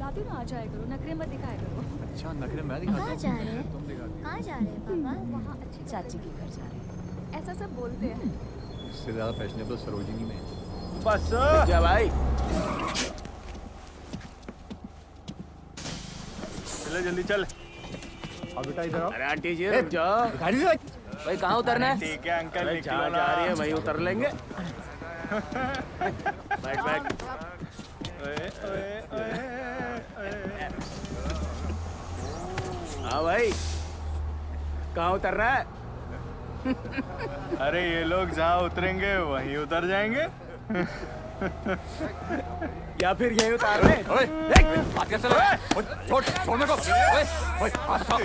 दिखाती हूँ ना, आ जाया करो, नखरे मत दिखाया करो। अच्छा नखरे मैं दिखाता हूँ। कहाँ जा रहे हैं? तुम दिखाती हो। कहाँ जा रहे हैं पापा? वहाँ अच्छी चाची के घर जा रहे हैं। ऐसा सब बोलते हैं। इससे ज्यादा फैशनेबल सरोजिनी में। बस जा भाई। चले जल्दी चल। अब बेटा इधर आओ। अरे आंटी जी रुक जाओ। भाई कहाँ उतरना है? ठीक है अंकल, अरे निकलो जहाँ ना। जा रही है वहीं उतर लेंगे। बैठ बैठ। ओए, ओए, ओए, ओए। हाँ भाई कहाँ उतर रहा है? अरे ये लोग जहाँ उतरेंगे वहीं उतर जाएंगे। या फिर यहीं उतार रहे? बात कैसे लगा? छोड़ छोड़ मेरे को। ओए ओए छोड़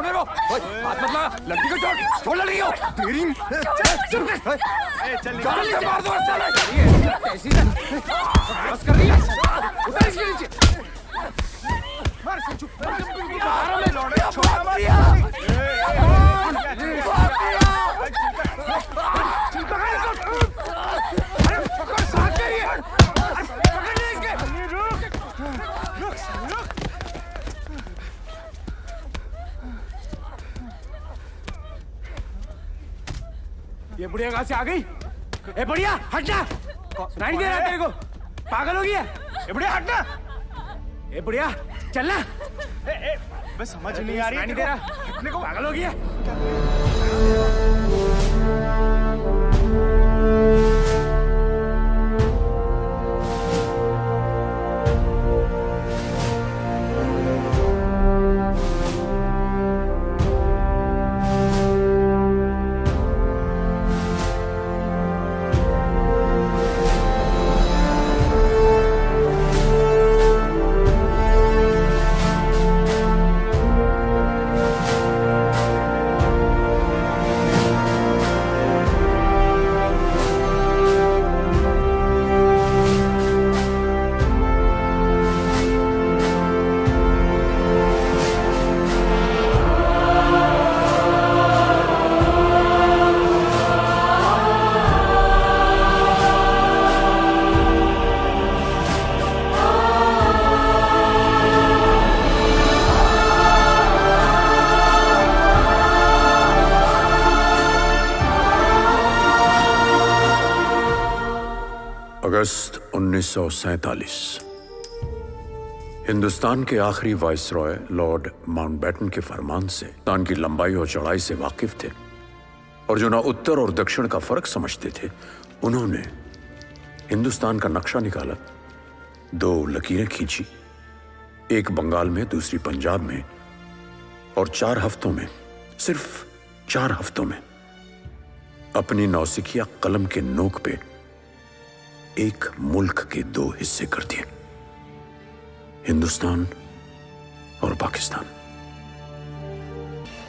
मेरे को। हाथ मत लगा। लड़की को छोड़। छोड़ लड़की को। तेरी चल जान से मार दो साले। ऐसी ना बस कर रही है। उतर इसके नीचे। मार से चुप। मारो ले लौड़े। छोड़ दिया। पकड़ साथ में ही है। पकड़ ले इसके। रुक। ये बुढ़िया कहाँ से आ गई? ए बुढ़िया हट जा। सुनाई नहीं दे रहा तेरे को? पागल हो गया? ए बुढ़िया हट ना। ए बुढ़िया चल ना। बस समझ नहीं आ रही सुनाई नहीं दे रहा? हटने को। पागल हो गया? अगस्त 1947 हिंदुस्तान के आखिरी वाइसरॉय लॉर्ड माउंटबेटन के फरमान से हिंदुस्तान की लंबाई और चौड़ाई से वाकिफ थे और जो ना उत्तर और दक्षिण का फर्क समझते थे, उन्होंने हिंदुस्तान का नक्शा निकाला, 2 लकीरें खींची, एक बंगाल में, दूसरी पंजाब में, और 4 हफ्तों में, सिर्फ 4 हफ्तों में अपनी नौसिखिया कलम के नोक पे एक मुल्क के 2 हिस्से कर दिए, हिंदुस्तान और पाकिस्तान।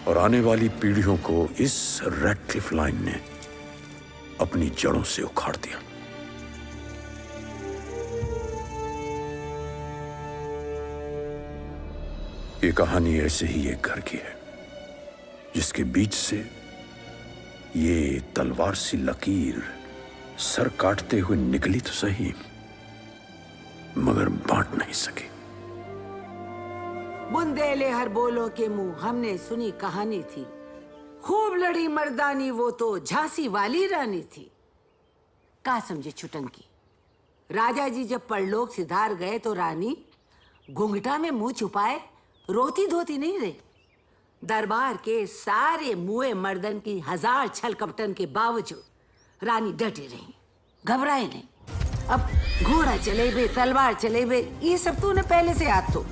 और आने वाली पीढ़ियों को इस रेडक्लिफ लाइन ने अपनी जड़ों से उखाड़ दिया। ये कहानी ऐसे ही एक घर की है जिसके बीच से ये तलवार सी लकीर सर काटते हुए निकली तो सही, मगर बांट नहीं सकी। बुंदेले हर बोलों के मुंह हमने सुनी कहानी थी, खूब लड़ी मर्दानी वो तो झांसी वाली रानी थी। का समझे छुटंकी, राजा जी जब परलोक सिधार गए तो रानी घुंघटा में मुंह छुपाए रोती धोती नहीं रही। दरबार के सारे मुए मर्दन की 1000 छल कपटन के बावजूद रानी डटी रही, घबराए नहीं। अब घोड़ा चले बे, तलवार चले बे, ये सब तो उन्हें पहले से याद तो,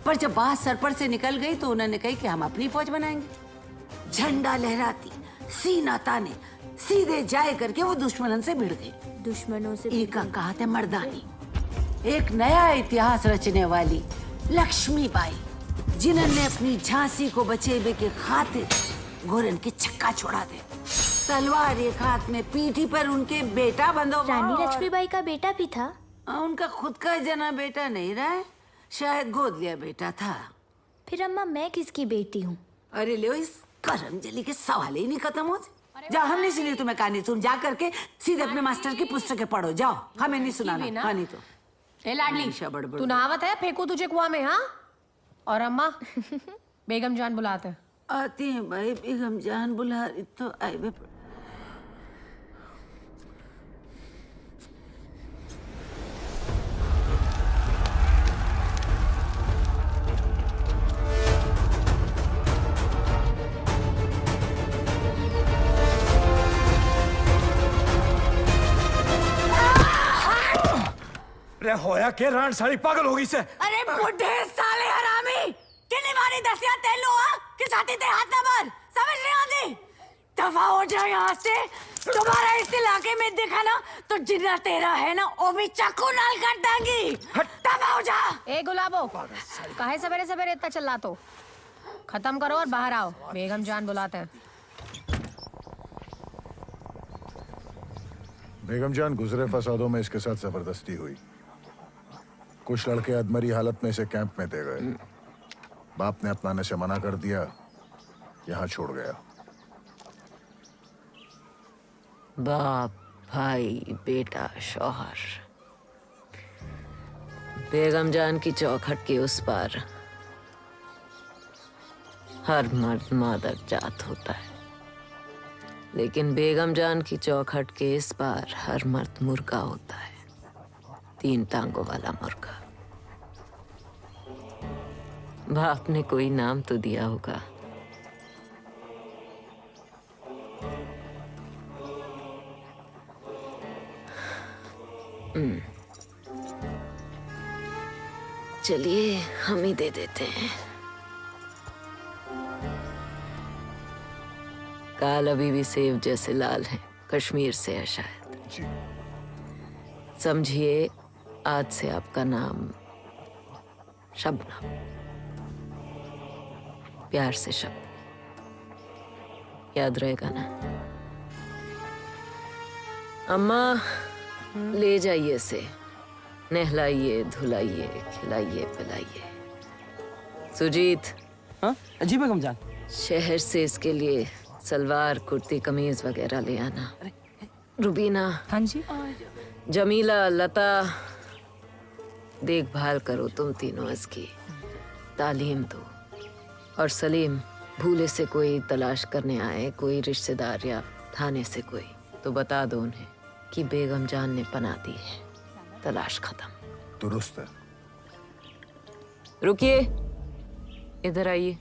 पर जब बात सर पर से निकल गई तो उन्होंने कही कि हम अपनी फौज बनाएंगे। झंडा लहराती, सीना ताने, सीधे जाए करके वो दुश्मनन से भिड़ गई। दुश्मनों से एक का कहा था मर्दानी, एक नया इतिहास रचने वाली लक्ष्मीबाई, जिन्होंने अपनी झांसी को बचेबे के खातिर घोरन के छक्का छोड़ा दे। तलवार एक हाथ में, पीठी पर उनके बेटा बंधो। रानी लक्ष्मीबाई का बेटा भी था। उनका खुद का जना बेटा नहीं रहा है, शायद गोद लिया बेटा था। फिर अम्मा मैं किसकी बेटी हूँ? अरे ले, इस करमजली के सवाल ही नहीं खत्म होते। जाओ, हमने सुनी तुम्हें कहानी, तुम जा करके सीधे अपने मास्टर की पुस्तकें पढ़ो, जाओ, हमें नहीं सुनाना। हाँ नहीं तो ए लाडली, हमेशा बड़बड़। तू नहावत है, फेंकू तुझे कुआं में? हाँ। और अम्मा बेगम जान बुलाते हैं। आती हैं भाई, बेगम जान बुला रही तो आए वे। रे होया के रान सारी पागल होगी से। अरे बुढ़े साले हरामी, कितनी बारी दसिया तेनू कि छाती ते हाथ ना मार, समझ नहीं आती? दफा हो जा यहाँ से। दोबारा इस इलाके में दिखा ना तो जिन्ना तेरा है ना वो भी चाकू नाल काट देंगी। दफा हो जा। ए गुलाबो, काहे सवेरे सवेरे इतना चिल्ला तो? खत्म करो और बाहर आओ, बेगम जान बुलाते हैं। बेगम जान गुजरे फसादों में इसके साथ जबरदस्ती हुई। कुछ लड़के अधमरी हालत में इसे कैंप में दे गए। बाप ने अपनाने से मना कर दिया, यहाँ छोड़ गया। बाप, भाई, बेटा, शौहर, बेगम जान की चौखट के उस पार हर मर्द मादर जात होता है, लेकिन बेगम जान की चौखट के इस पार हर मर्द मुर्गा होता है, 3 टांगों वाला मुर्गा। बाप ने कोई नाम तो दिया होगा। चलिए हम ही दे देते हैं। काल अभी भी सेब जैसे लाल हैं, कश्मीर से है शायद। जी। समझिए आज से आपका नाम शबनम, प्यार से शब, याद रहेगा ना? अम्मा ले जाइए इसे, नहलाइए, धुलाइए, खिलाइए, पिलाइए। सुजीत। हाँ जी बेगम जान। शहर से इसके लिए सलवार, कुर्ती, कमीज वगैरह ले आना। रुबीना। हाँ जी। जमीला, लता, देखभाल करो तुम तीनों इसकी, तालीम दो। और सलीम, भूले से कोई तलाश करने आए, कोई रिश्तेदार या थाने से कोई, तो बता दो उन्हें कि बेगम जान ने पनाह दी है, तलाश खत्म। दुरुस्त है। रुकिए, इधर आइए।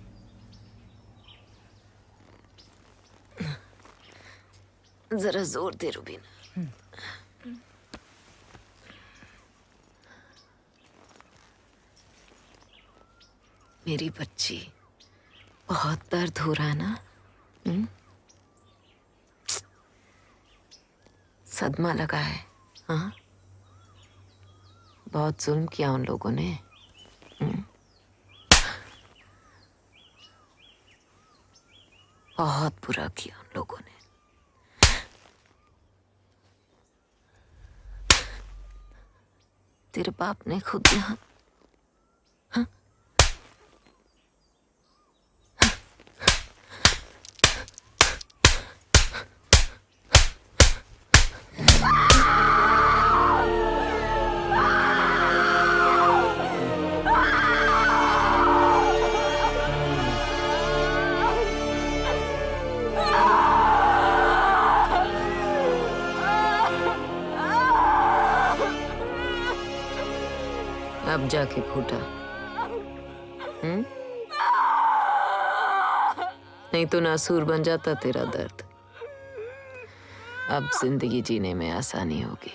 जरा जोर दे रुबीना। मेरी बच्ची, बहुत दर्द हो रहा है ना? सदमा लगा है? हाँ, बहुत जुल्म किया उन लोगों ने। बहुत बुरा किया उन लोगों ने। तेरे बाप ने खुद यहाँ अब जाके फूटा। नहीं तो नासूर बन जाता तेरा दर्द। अब जिंदगी जीने में आसानी होगी।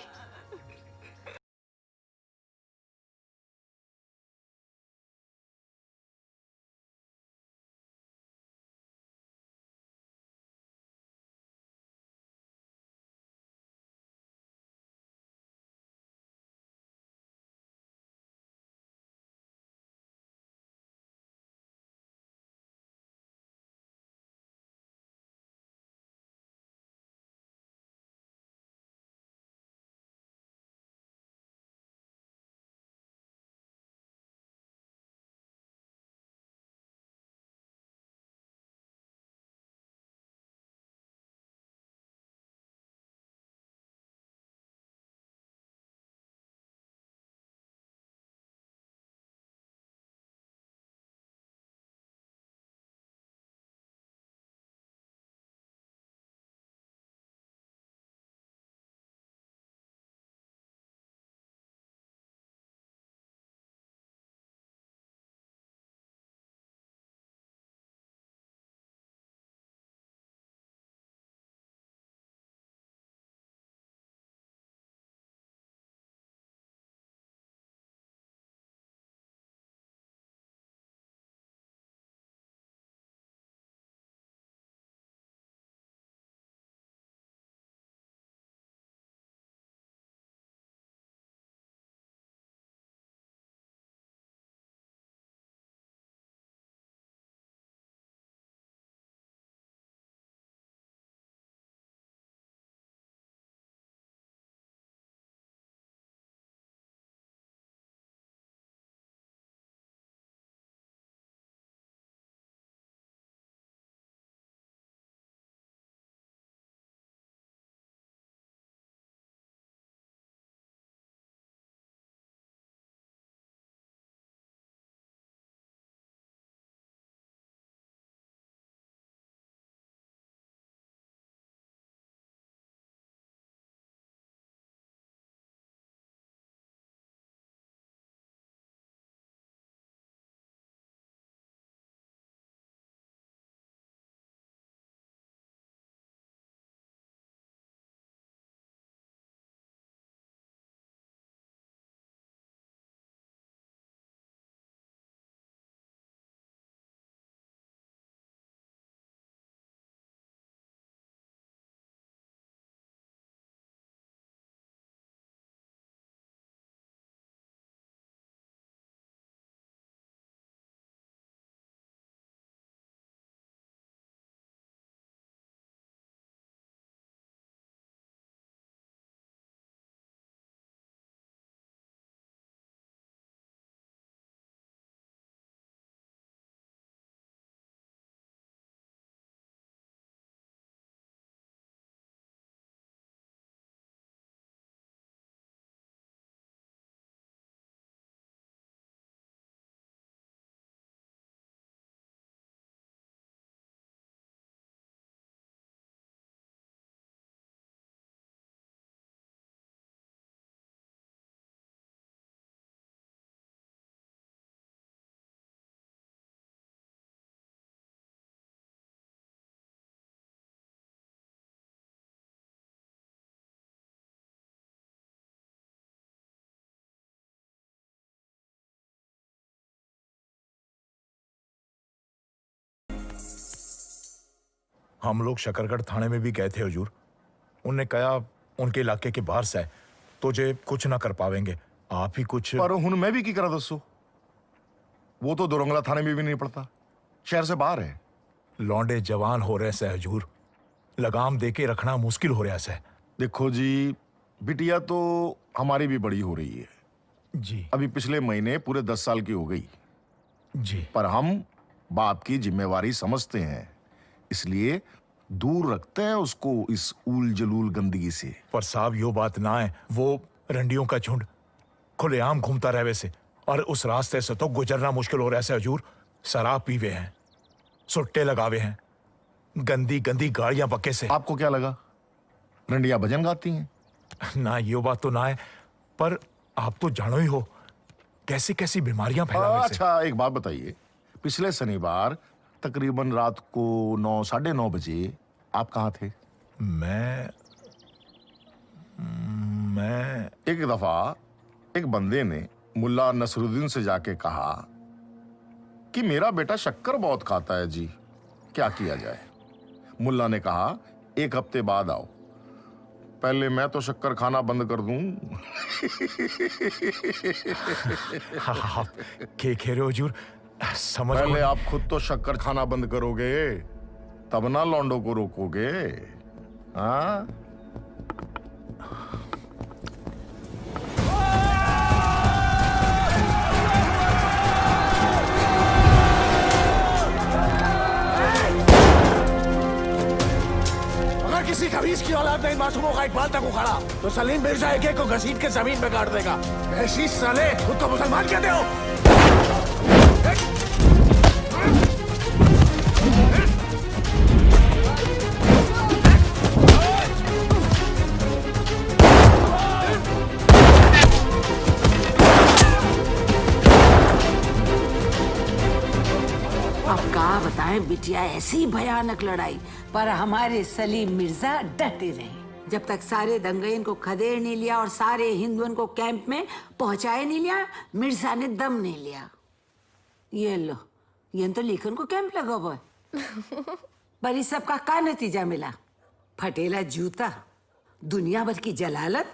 हम लोग शकरगढ़ थाने में भी गए थे हुजूर। उनने कहा उनके इलाके के बाहर से तुझे कुछ ना कर पावेंगे, आप ही कुछ। पर हुन मैं भी की करा दसो, वो तो दोरंगला थाने में भी नहीं पड़ता, शहर से बाहर है। लौंडे जवान हो रहे से हुजूर, लगाम दे के रखना मुश्किल हो रहा है। देखो जी, बिटिया तो हमारी भी बड़ी हो रही है जी। अभी पिछले महीने पूरे 10 साल की हो गई जी। पर हम बाप की जिम्मेवारी समझते हैं, इसलिए दूर रखते हैं उसको इस ऊल जलूल गंदगी से। पर साहब यो बात ना है, वो रंडियों का झुंड खुलेआम घूमता रहे से, और उस रास्ते से तो गुजरना मुश्किल हो रहा है हुजूर। शराब पीवे हैं, सुट्टे लगावे हैं, गंदी गंदी गाड़ियां पक्के से। आपको क्या लगा रंडिया भजन गाती हैं? ना यो बात तो ना है, पर आप तो जानो ही हो कैसी कैसी बीमारियां फैलावे से। अच्छा एक बात बताइए, पिछले शनिवार तकरीबन रात को 9 साढ़े 9 बजे आप कहाँ थे? मैं एक दफा एक बंदे ने मुल्ला नसरुद्दीन से जाके कहा कि मेरा बेटा शक्कर बहुत खाता है जी, क्या किया जाए? मुल्ला ने कहा 1 हफ्ते बाद आओ। पहले मैं तो शक्कर खाना बंद कर दूं। के खेरे हुजूर, समझ पहले आप खुद तो शक्कर खाना बंद करोगे, तब ना लौंडों को रोकोगे। हाँ किसी खबीज की औलाद ने इन मासूमों का इकबाल तक उखाड़ा तो सलीम मिर्जा एक को घसीट के जमीन में गाड़ देगा। ऐसी साले खुद को मुसलमान कहते हो? अब कहा बताएं बिटिया, ऐसी भयानक लड़ाई पर हमारे सलीम मिर्जा डटे रहे। जब तक सारे दंगईन को खदेड़ नहीं लिया और सारे हिंदुओं को कैंप में पहुंचाए नहीं लिया, मिर्जा ने दम नहीं लिया। ये लो, ये तो लिखन को कैंप लगा हुआ है। पर इस सब का क्या नतीजा मिला? फटेला जूता, दुनिया भर की जलालत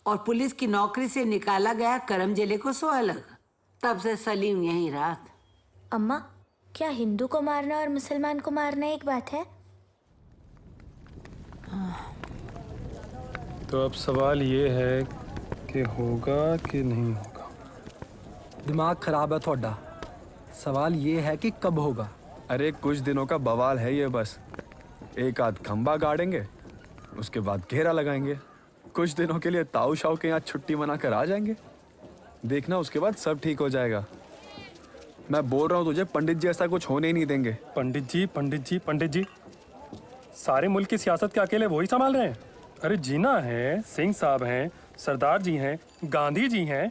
और पुलिस की नौकरी से निकाला गया करम जेले को सो अलग। तब से सलीम यहीं रात। अम्मा, क्या हिंदू को मारना और मुसलमान को मारना एक बात है? तो अब सवाल ये है कि होगा कि नहीं होगा। दिमाग खराब है थोड़ा। सवाल ये है कि कब होगा। अरे कुछ दिनों का बवाल है ये, बस एक आध खंबा गाड़ेंगे, उसके बाद घेरा लगाएंगे, कुछ दिनों के लिए ताऊ शाऊ के यहाँ छुट्टी मनाकर आ जाएंगे, देखना उसके बाद सब ठीक हो जाएगा। मैं बोल रहा हूँ तुझे, पंडित जी ऐसा कुछ होने ही नहीं देंगे। पंडित जी पंडित जी पंडित जी, सारे मुल्क की सियासत के अकेले वही संभाल रहे हैं? अरे जीना है, सिंह साहब हैं, सरदार जी हैं, गांधी जी हैं,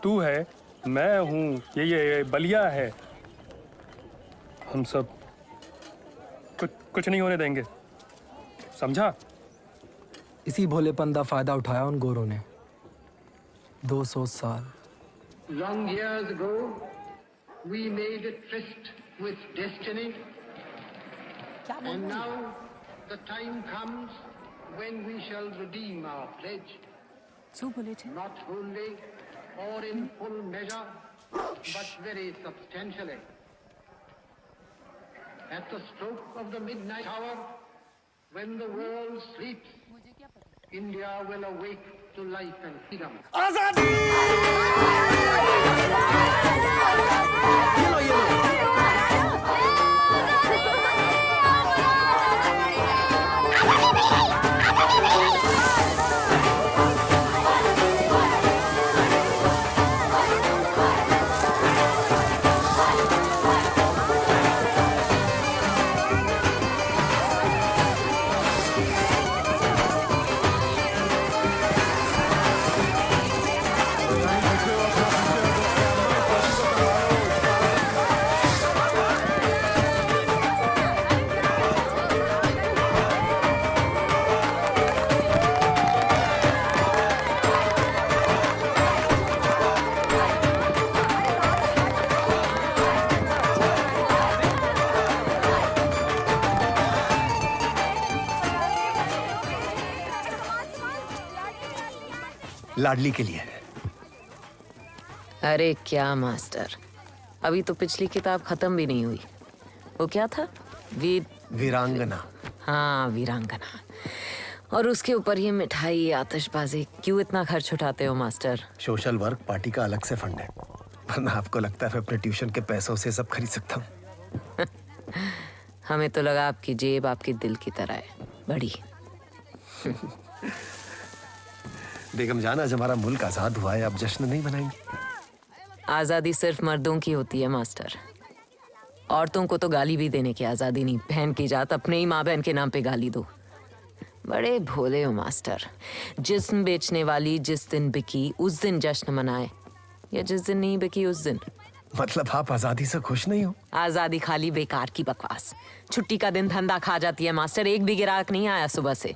तू है, मैं हूँ, ये बलिया है, हम सब कुछ नहीं होने देंगे, समझा? इसी भोलेपन का फायदा उठाया उन गोरों ने 200 साल। Long years ago, we made a tryst with destiny, and now the time comes when we shall redeem our pledge. Not wholly or in full measure, but very substantially. At the stroke of the midnight hour, when the world sleeps, India will awake to life and freedom. लाडली के लिए। अरे क्या master, अभी तो पिछली किताब खत्म भी नहीं हुई। वो क्या था? वीरांगना। हाँ, वीरांगना। और उसके ऊपर ये मिठाई, आतिशबाजी। क्यों इतना खर्च उठाते हो मास्टर? सोशल वर्क पार्टी का अलग से फंड है, वरना आपको लगता है मैं अपने ट्यूशन के पैसों से सब खरीद सकता हूँ? हमें तो लगा आपकी जेब आपके दिल की तरह है, बड़ी। बेगम जान, आज हमारा मुल्क आजाद हुआ है, अब जश्न नहीं मनाएंगे? आजादी सिर्फ मर्दों की होती है मास्टर। औरतों को तो गाली भी देने की आजादी नहीं। बहन की जात अपने ही माँ बहन के नाम पे गाली दो। बड़े भोले हो मास्टर। जिस्म बेचने वाली जिस दिन बिकी उस दिन जश्न मनाए, या जिस दिन नहीं बिकी उस दिन। मतलब आप आजादी से खुश नहीं हो? आजादी खाली बेकार की बकवास। छुट्टी का दिन धंधा खा जाती है मास्टर। एक भी गिराक नहीं आया सुबह से।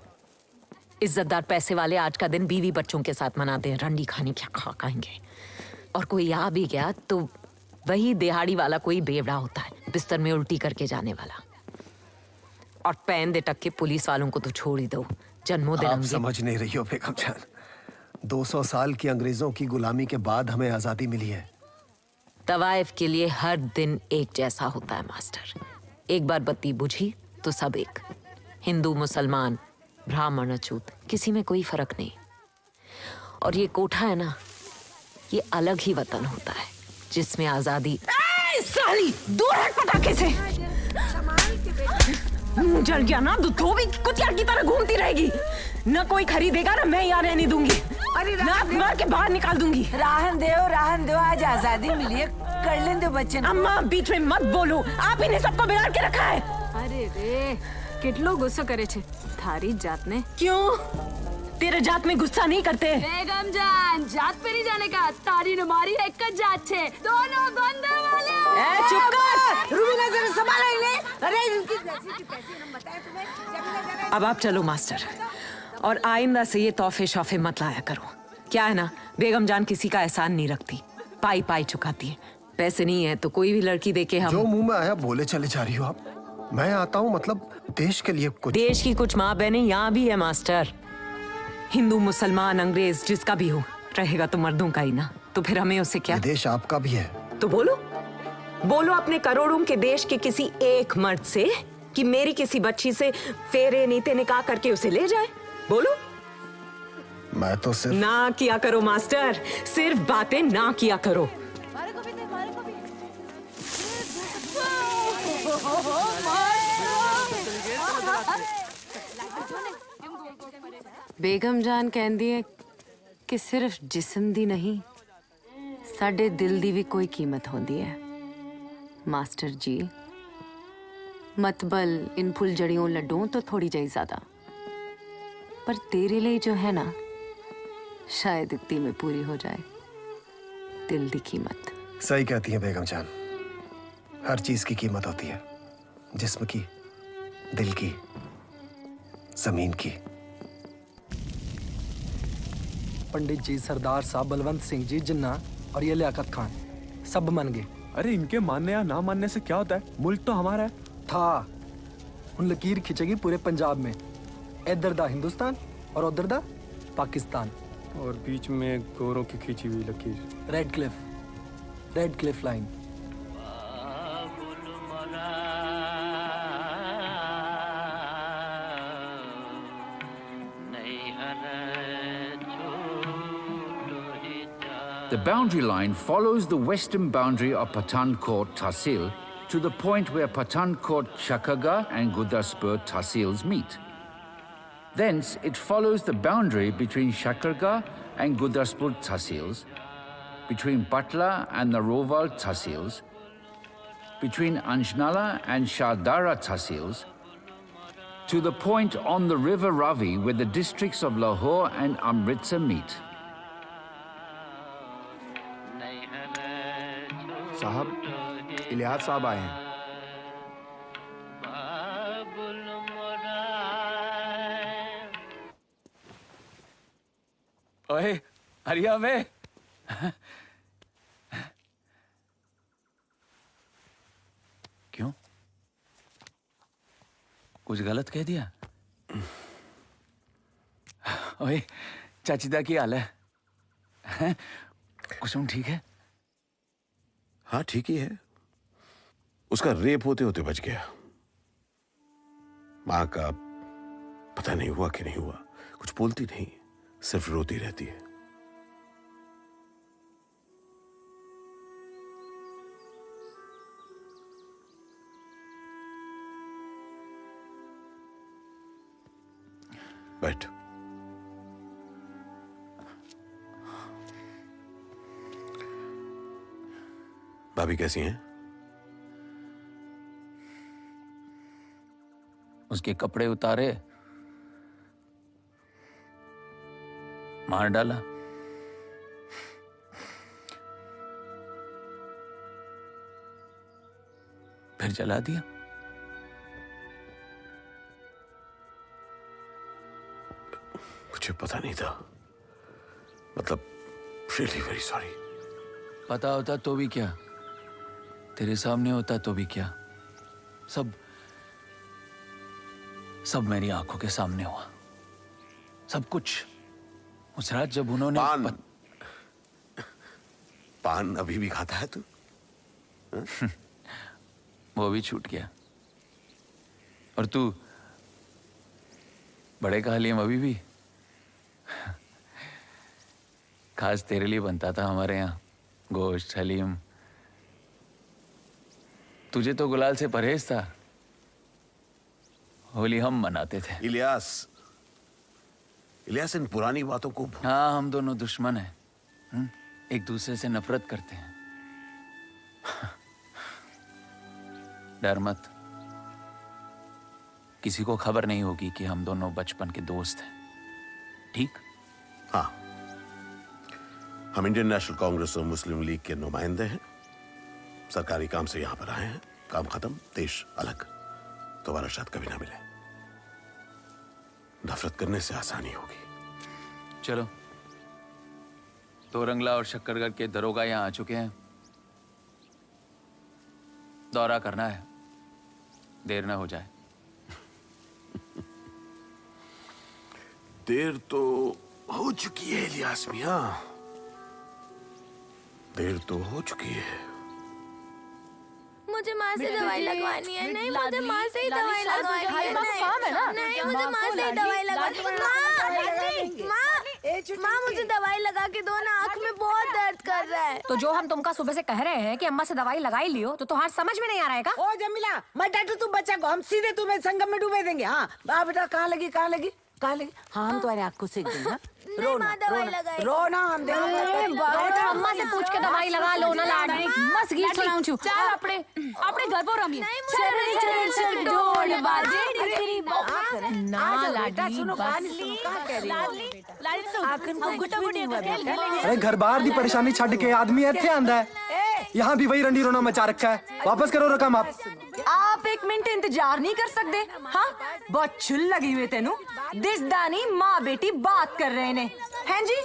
इज्जतदार पैसे वाले आज का दिन बीवी बच्चों के साथ मनाते हैं। रंडी खानी क्या खाएंगे। और कोई आ भी गया तो वही दिहाड़ी वाला कोई बेवड़ा होता है, बिस्तर में उल्टी करके जाने वाला। और पैन दे टक के पुलिस वालों को तो छोड़ ही दो। जन्मोदिन आप समझ नहीं रही हो बेगम जान। 200 साल की अंग्रेजों की गुलामी के बाद हमें आजादी मिली है। तवाइफ के लिए हर दिन एक जैसा होता है मास्टर। एक बार बत्ती बुझी तो सब एक। हिंदू, मुसलमान, ब्राह्मण, अछूत, किसी में कोई फर्क नहीं। और ये कोठा है ना, ये अलग ही वतन होता है जिसमें आजादी। साली दूर हट पटाखे से। जल गया ना तो धोबी कुतिया की तरह घूमती रहेगी। ना कोई खरीदेगा ना मैं यहाँ रहने दूंगी। अरे नाक मार के बाहर निकाल दूंगी। राहन दो, आज आजादी मिली है, कर लें दो बच्चे। अम्मा बीच में मत बोलो, आप ही ने सबको बिगाड़ के रखा है। अरे रे, કેટલો ગુસ્સો કરે છે થારી જાતને। क्यों? तेरे जात में गुस्सा नहीं करते। बेगम जान, जात पे नहीं जाने का। तारी ने मारी एक जात छे, दोनों बंदे वाले। ए चुप कर, रूबीना जरा संभालो इन्हें। अरे इनकी पैसे हम बताए तुम्हें। अब आप चलो मास्टर, और आइंदा से ये तोहफे शौफे मत लाया करो। क्या है ना, बेगम जान किसी का एहसान नहीं रखती, पाई पाई चुकाती है। पैसे नहीं है तो कोई भी लड़की देके हम। जो मुंह में आया बोले चले जा रही हो आप। मैं आता हूँ, मतलब देश के लिए कुछ। देश की कुछ माँ बहनें यहाँ भी है मास्टर। हिंदू, मुसलमान, अंग्रेज, जिसका भी हो, रहेगा तो मर्दों का ही ना। तो फिर हमें उससे क्या? देश आपका भी है। तो बोलो अपने करोड़ों के देश के किसी एक मर्द से कि मेरी किसी बच्ची से फेरे नीते निकाह करके उसे ले जाए। बोलो। मैं तो सिर्फ ना किया करो मास्टर, सिर्फ बातें ना किया करो। बेगम जान कहती है कि सिर्फ जिस्म दी नहीं, साडे दिल दी भी कोई कीमत होती है मास्टर जी। मतबल इन फुलझड़ियों लड्डुओं तो थोड़ी जाई ज्यादा, पर तेरे लिए जो है ना, शायद इतनी में पूरी हो जाए दिल दी कीमत। सही कहती है बेगम जान, हर चीज की कीमत होती है, जिस्म की, दिल की, जमीन की। पंडित जी, सरदार साहब, बलवंत सिंह जी, जिन्ना और ये लियाकत खान सब मान गए। अरे इनके मानने या ना मानने से क्या होता है, मुल्क तो हमारा है। था उन लकीर खिंचेगी पूरे पंजाब में, इधर दा हिंदुस्तान और उधर दा पाकिस्तान, और बीच में गोरों की खींची हुई लकीर। Red Cliff line. The boundary line follows the western boundary of Pathankot Tahsil to the point where Pathankot Shakargarh and Gurdaspur Tahsils meet. Thence, it follows the boundary between Shakargarh and Gurdaspur Tahsils, between Patla and Naroval Tahsils, between Anjnala and Shardara Tahsils, to the point on the river Ravi where the districts of Lahore and Amritsar meet. साहब, इलियास साहब आए हैं। ओए, हरिया वे। क्यों? कुछ गलत कह दिया? ओए, चाचीदा की हाल है? कुसुम ठीक है? हाँ ठीक ही है। उसका रेप होते होते बच गया। मां का पता नहीं हुआ कि नहीं हुआ, कुछ बोलती नहीं, सिर्फ रोती रहती है। बैठ। भाभी कैसी हैं? उसके कपड़े उतारे, मार डाला। फिर जला दिया। मुझे पता नहीं था, मतलब रियली वेरी सॉरी। पता होता तो भी क्या, तेरे सामने होता तो भी क्या, सब मेरी आंखों के सामने हुआ, सब कुछ। उस रात जब उन्होंने पान अभी भी खाता है तू? वो भी छूट गया। और तू बड़े का हलीम अभी भी? खास तेरे लिए बनता था हमारे यहाँ गोश्त हलीम। तुझे तो गुलाल से परहेज था। होली हम मनाते थे। इलियास इन पुरानी बातों को। हाँ, हम दोनों दुश्मन हैं, एक दूसरे से नफरत करते हैं। डर मत, किसी को खबर नहीं होगी कि हम दोनों बचपन के दोस्त हैं, ठीक? हाँ, हम इंडियन नेशनल कांग्रेस और मुस्लिम लीग के नुमाइंदे हैं। सरकारी काम से यहां पर आए हैं, काम खत्म, देश अलग। दोबारा शायद कभी ना मिले। नफरत करने से आसानी होगी। चलो, तोरंगला और शक्करगढ़ के दरोगा यहाँ आ चुके हैं। दौरा करना है, देर ना हो जाए। देर तो हो चुकी है इलियास मियां, देर तो हो चुकी है। मुझे माँ से दवाई लगवानी है। नहीं, मुझे माँ से ही दवाई लगवानी है। नहीं, मुझे माँ से ही दवाई लगवानी है। माँ, मुझे दवाई लगा के दो ना, आँख में बहुत दर्द कर रहा है। तो जो हम तुमका सुबह से कह रहे हैं कि अम्मा से दवाई लगाई लियो, तो तुम्हारा समझ में नहीं आ रहा है का? ओ जमीला, मत डांटो तू बच्चा को, हम सीधे तुम्हें संगम में डूबे देंगे। हाँ बेटा, कहाँ लगी? हाँ, हम तुम्हारे आँख को सेक देंगे। रोना हम देंगे। अम्मा से पूछ के दवाई लगा लो ना लाडली। मस्त गीत सुनाऊं छू। चल अपने घर पर रमी। चल ढोल बाजे। ना लाडली, सुनो, अरे घर बाहर दी परेशानी छड़ के आदमी इत्थे आंदा है। यहाँ भी वही रंडी रोना मचा रखा है। वापस करो रकम आप एक मिनट इंतजार नहीं कर सकते? हाँ, बहुत चुल लगी हुई तेनू। दिसदानी माँ बेटी बात कर रहे ने, हैं जी?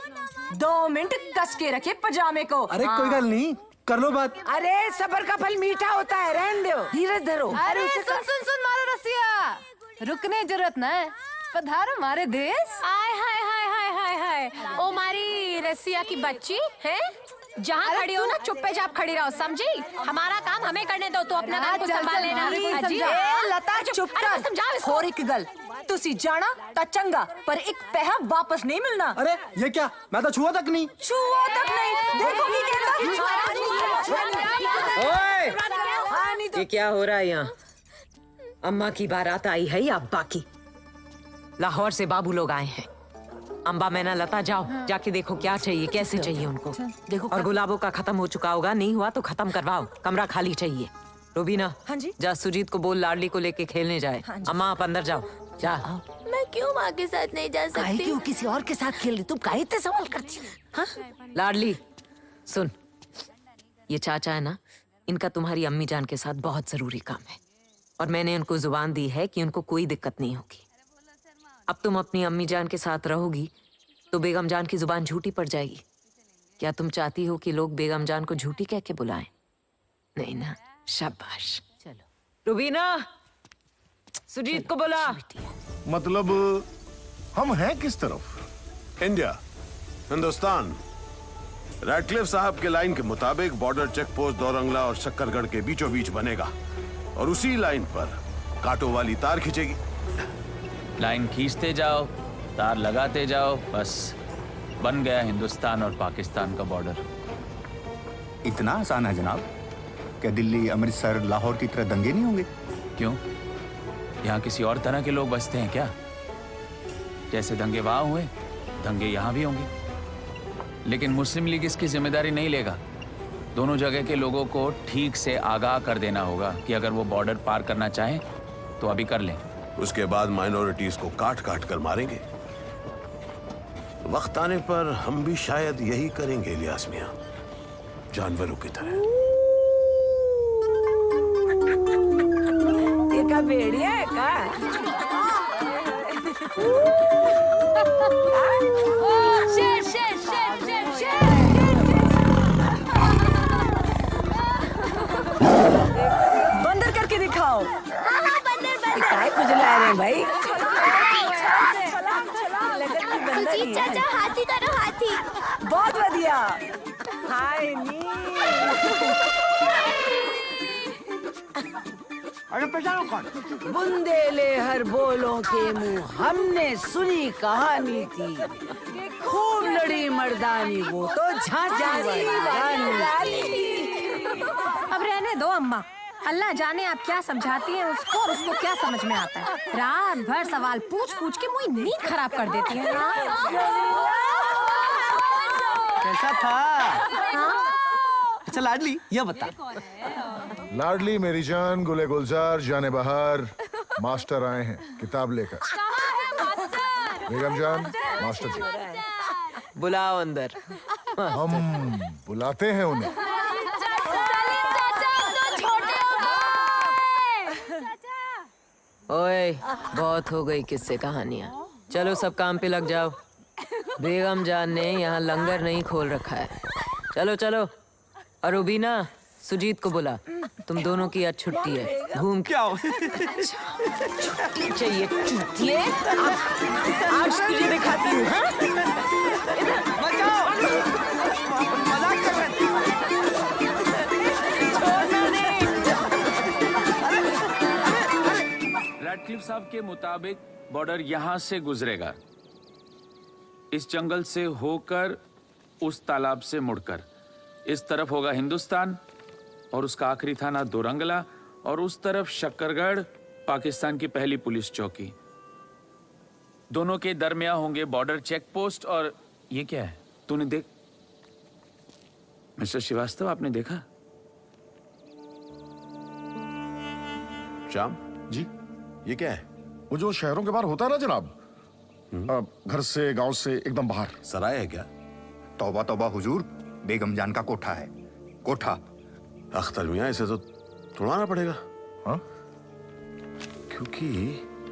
2 मिनट कस के रखे पजामे को। अरे कोई गल नहीं, कर लो बात। अरे सबर का फल मीठा होता है, रहने दो, धीरज धरो। अरे सुन मारो रसिया, रुकने जरूरत न है, पधारो मारे देश। आय हाय हाय हाय हाय हाय। ओ मारी रसिया की बच्ची है, जहाँ खड़ी हो ना चुप्पे चाप खड़ी रहो, समझी? हमारा काम हमें करने दो, तो अपना काम को संभाल लेना। लता चुप कर। और एक गल, तुसी जाना ता चंगा, पर एक पैसा वापस नहीं मिलना। अरे ये क्या, मैं तो छुआ तक नहीं। देखो ये क्या हो रहा है यहाँ? अम्मा की बारात आई है या अब्बा की? लाहौर से बाबू लोग आए हैं। अम्बा, मैना, लता, जाओ जाके देखो क्या चाहिए, कैसे चाहिए उनको। देखो, और गुलाबों का खत्म हो चुका होगा, नहीं हुआ तो खत्म करवाओ। कमरा खाली चाहिए। रूबीना, हाँ जी, जा सुजीत को बोल लाडली को लेके खेलने जाए। अम्मा, आप अंदर जाओ। जा। मैं क्यों माँ के साथ नहीं जा सकती? क्यों किसी और के साथ खेल रही? तुम काहे इतने सवाल करती हो? हाँ? लाडली सुन, ये चाचा है ना, इनका तुम्हारी अम्मी जान के साथ बहुत जरूरी काम है, और मैंने उनको जुबान दी है कि उनको कोई दिक्कत नहीं होगी। अब तुम अपनी अम्मी जान के साथ रहोगी तो बेगम जान की जुबान झूठी पड़ जाएगी। क्या तुम चाहती हो कि लोग बेगम जान को झूठी कह के बुलाएं? नहीं ना, शाबाश। चलो रुबीना, सुजीत को बुला। मतलब हम हैं किस तरफ? इंडिया, हिंदुस्तान, रैडक्लिफ साहब के लाइन के मुताबिक बॉर्डर चेक पोस्ट दौरंगला और शक्करगढ़ के बीचों बीच बनेगा और उसी लाइन पर कांटों वाली तार खींचेगी। लाइन खींचते जाओ, तार लगाते जाओ, बस बन गया हिंदुस्तान और पाकिस्तान का बॉर्डर। इतना आसान है जनाब? क्या दिल्ली, अमृतसर, लाहौर की तरह दंगे नहीं होंगे? क्यों? यहाँ किसी और तरह के लोग बसते हैं क्या? जैसे दंगे वहां हुए, दंगे यहाँ भी होंगे। लेकिन मुस्लिम लीग इसकी जिम्मेदारी नहीं लेगा। दोनों जगह के लोगों को ठीक से आगाह कर देना होगा कि अगर वो बॉर्डर पार करना चाहें तो अभी कर लें। उसके बाद माइनॉरिटीज को काट काट कर मारेंगे। वक्त आने पर हम भी शायद यही करेंगे इलियास मियां, जानवरों की तरह। ये का भेड़िया है का? शेर शेर शेर शेर शेर। बंदर करके दिखाओ। बंदर बंदर। काय खुजला रहे भाई? सुजीत चाचा हाथी करो हाथी। बहुत बढ़िया। हाय नी। अरे पहचानो कौन? बुंदेले हर बोलों के मुंह हमने सुनी कहानी थी। खूब लड़ी मर्दानी वो तो झांसी वाली। अब रहने दो अम्मा, अल्लाह जाने आप क्या समझाती हैं उसको और उसको क्या समझ में आता है। रात भर सवाल पूछ पूछ के मुझे नींद खराब कर देती है। कैसा था? अच्छा लाडली, ये बता। लाडली मेरी जान, गुले गुलजार, जाने बहार, मास्टर आए हैं किताब लेकर। बेगम जान, मास्टर जी बुलाओ अंदर। हम बुलाते हैं उन्हें। ओए, बहुत हो गई किस्से कहानियां। चलो सब काम पे लग जाओ। बेगम जान ने यहाँ लंगर नहीं खोल रखा है। चलो चलो। और रुबीना, सुजीत को बुला। तुम दोनों की आज छुट्टी है। घूम क्या हो? छुट्टी चाहिए, छुट्टी। आज तुझे दिखाती हूँ। मजाक कर रहे रैडक्लिफ साहब के मुताबिक बॉर्डर यहां से गुजरेगा, इस जंगल से होकर, उस तालाब से मुड़कर। इस तरफ होगा हिंदुस्तान और उसका आखिरी थाना दोरंगला, और उस तरफ शक्करगढ़, पाकिस्तान की पहली पुलिस चौकी। दोनों के दरमियान होंगे बॉर्डर चेक पोस्ट। और ये क्या है? तूने देख मिस्टर श्रीवास्तव, आपने देखा? श्याम जी, ये क्या है? वो जो शहरों के बाहर होता है ना जनाब, घर से, गांव से एकदम बाहर। सराय है क्या? तौबा तौबा हुजूर, बेगम जान का कोठा है। कोठा। अख्तर मियां, इसे तो तोड़ना पड़ेगा। हाँ? क्योंकि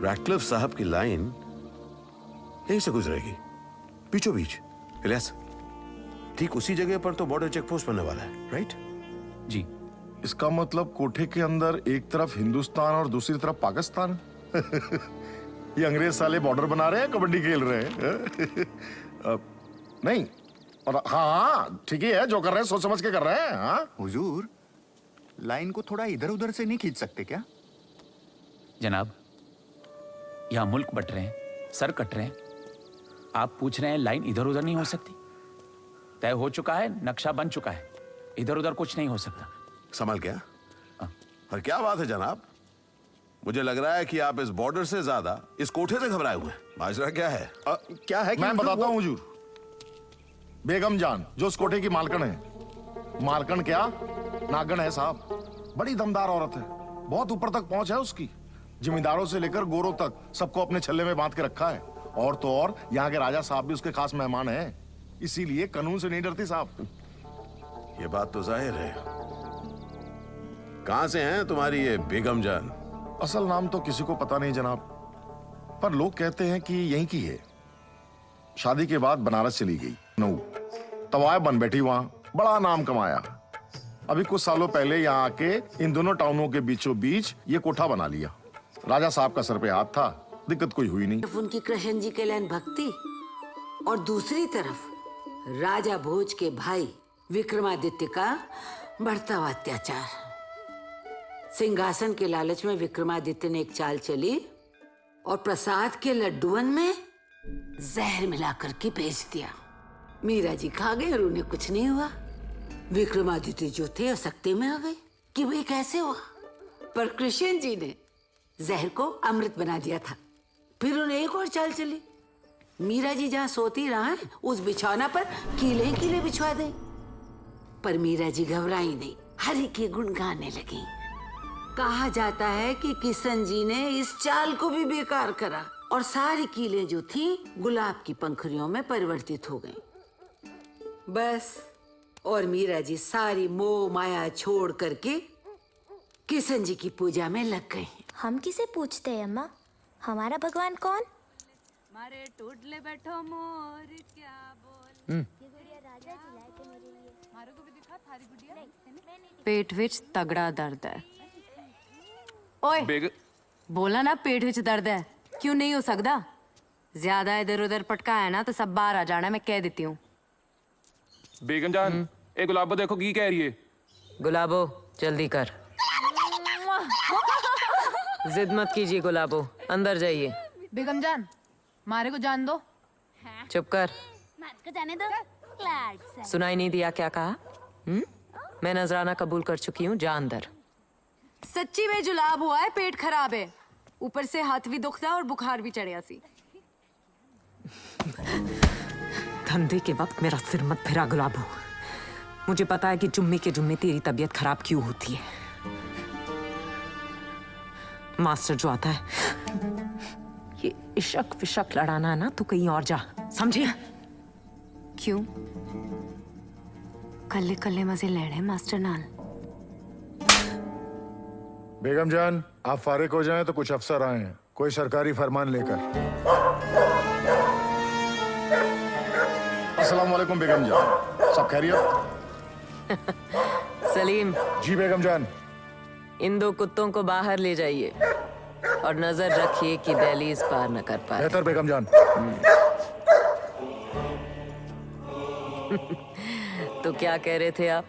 रैडक्लिफ साहब की लाइन यहीं से गुजरेगी, बीचों बीच। इलियास, ठीक उसी जगह पर तो बॉर्डर चेक पोस्ट बनने वाला है, राइट? जी। इसका मतलब कोठे के अंदर एक तरफ हिंदुस्तान और दूसरी तरफ पाकिस्तान। ये अंग्रेज साले बॉर्डर बना रहे हैं, कबड्डी खेल रहे हैं। नहीं, और हाँ ठीक ही है, जो कर रहे हैं सोच समझ के कर रहे हैं। हाँ हुजूर, लाइन को थोड़ा इधर उधर से नहीं खींच सकते क्या? जनाब, यहाँ मुल्क बट रहे हैं, सर कट रहे हैं। आप पूछ रहे हैं लाइन इधर उधर नहीं हो सकती? तय हो चुका है, नक्शा बन चुका है, इधर उधर कुछ नहीं हो सकता। संभल क्या? और क्या बात है जनाब, मुझे लग रहा है कि आप इस बॉर्डर से ज्यादा इस कोठे से घबराए हुए हैं। माजरा क्या है? क्या है? मैं बताता हूँ हुजूर। बेगम जान जो उस कोठे की मालकन है, मालकन क्या नागन है साहब। बड़ी दमदार औरत है, बहुत ऊपर तक पहुंच है उसकी। जमींदारों से लेकर गोरों तक सबको अपने छल्ले में बांध के रखा है। और तो और यहाँ के राजा साहब भी उसके खास मेहमान हैं, इसीलिए कानून से नहीं डरती साहब। ये बात तो जाहिर है। कहां से हैं तुम्हारी ये बेगम जान? असल नाम तो किसी को पता नहीं जनाब, पर लोग कहते हैं कि यहीं की है। शादी के बाद बनारस चली गई, नऊ तवायब बन बैठी, वहां बड़ा नाम कमाया। अभी कुछ सालों पहले यहाँ आके इन दोनों टाउनों के बीचों बीच ये कोठा बना लिया। राजा साहब का सर पे हाथ था, दिक्कत कोई हुई नहीं। उनकी कृष्ण जी के लिए भक्ति और दूसरी तरफ राजा भोज के भाई विक्रमादित्य का बढ़ता हुआ अत्याचार। सिंहासन के लालच में विक्रमादित्य ने एक चाल चली और प्रसाद के लड्डुअन में जहर मिलाकर के बेच दिया। मीरा जी खा गए और उन्हें कुछ नहीं हुआ। विक्रमादित्य जो थे असक्ति में आ गए कि भाई कैसे हुआ, पर कृष्ण जी ने जहर को अमृत बना दिया था। फिर उन्हें एक और चाल चली, मीरा जी जहां सोती रहा उस बिछौना पर कीले कीले बिछवा दे। पर मीरा जी घबराई नहीं, हरि के गुण गाने लगी। कहा जाता है कि किशन जी ने इस चाल को भी बेकार करा और सारी कीलें जो थी गुलाब की पंखुड़ियों में परिवर्तित हो गईं। बस, और मीरा जी सारी मोह माया छोड़ करके किशन जी की पूजा में लग गई। हम किसे पूछते हैं अम्मा? हमारा भगवान कौन? मारे टूटले बैठो मोर क्या बोल। ये गुड़िया राजा जी लाए थे मेरे लिए। मारो को भी दिखा थारी गुड़िया। पेट विच तगड़ा दर्द है। ओए बोला ना पेट विच दर्द है, क्यों नहीं हो सकता? ज्यादा इधर उधर पटका है ना तो सब बाहर आ जाना, मैं कह देती हूँ। बेगम जान, ए गुलाबो देखो की कह रही है। गुलाबो जल्दी कर, जिद मत कीजिए गुलाबो, अंदर जाइए। बेगम जान, मारे को जान दो। चुप कर, मारे को जाने दो। सुनाई नहीं दिया क्या कहा? मैं नजराना कबूल कर चुकी हूँ, जा अंदर। सच्ची में जुलाब हुआ है, पेट खराब है, ऊपर से हाथ भी दुखता है और बुखार भी चढ़िया सी। धंधे के वक्त मेरा सिर मत फिरा गुलाबो। मुझे पता है कि जुम्मे के जुम्मे तेरी तबीयत खराब क्यों होती है। मास्टर जो आता है ये इशक विशक लड़ाना है ना, तो कहीं और जा, समझे? क्यों? कल्ले कल्ले मजे लेने मास्टर नाल। बेगम जान, आप फारिग हो जाएं तो कुछ अफसर आए हैं, कोई सरकारी फरमान लेकर। अस्सलाम वालेकुम बेगम जान, सब खैरियत? सलीम। जी बेगम जान। इन दो कुत्तों को बाहर ले जाइए और नजर रखिए कि दहलीज पार न कर पाए। बेहतर बेगम जान। तो क्या कह रहे थे आप?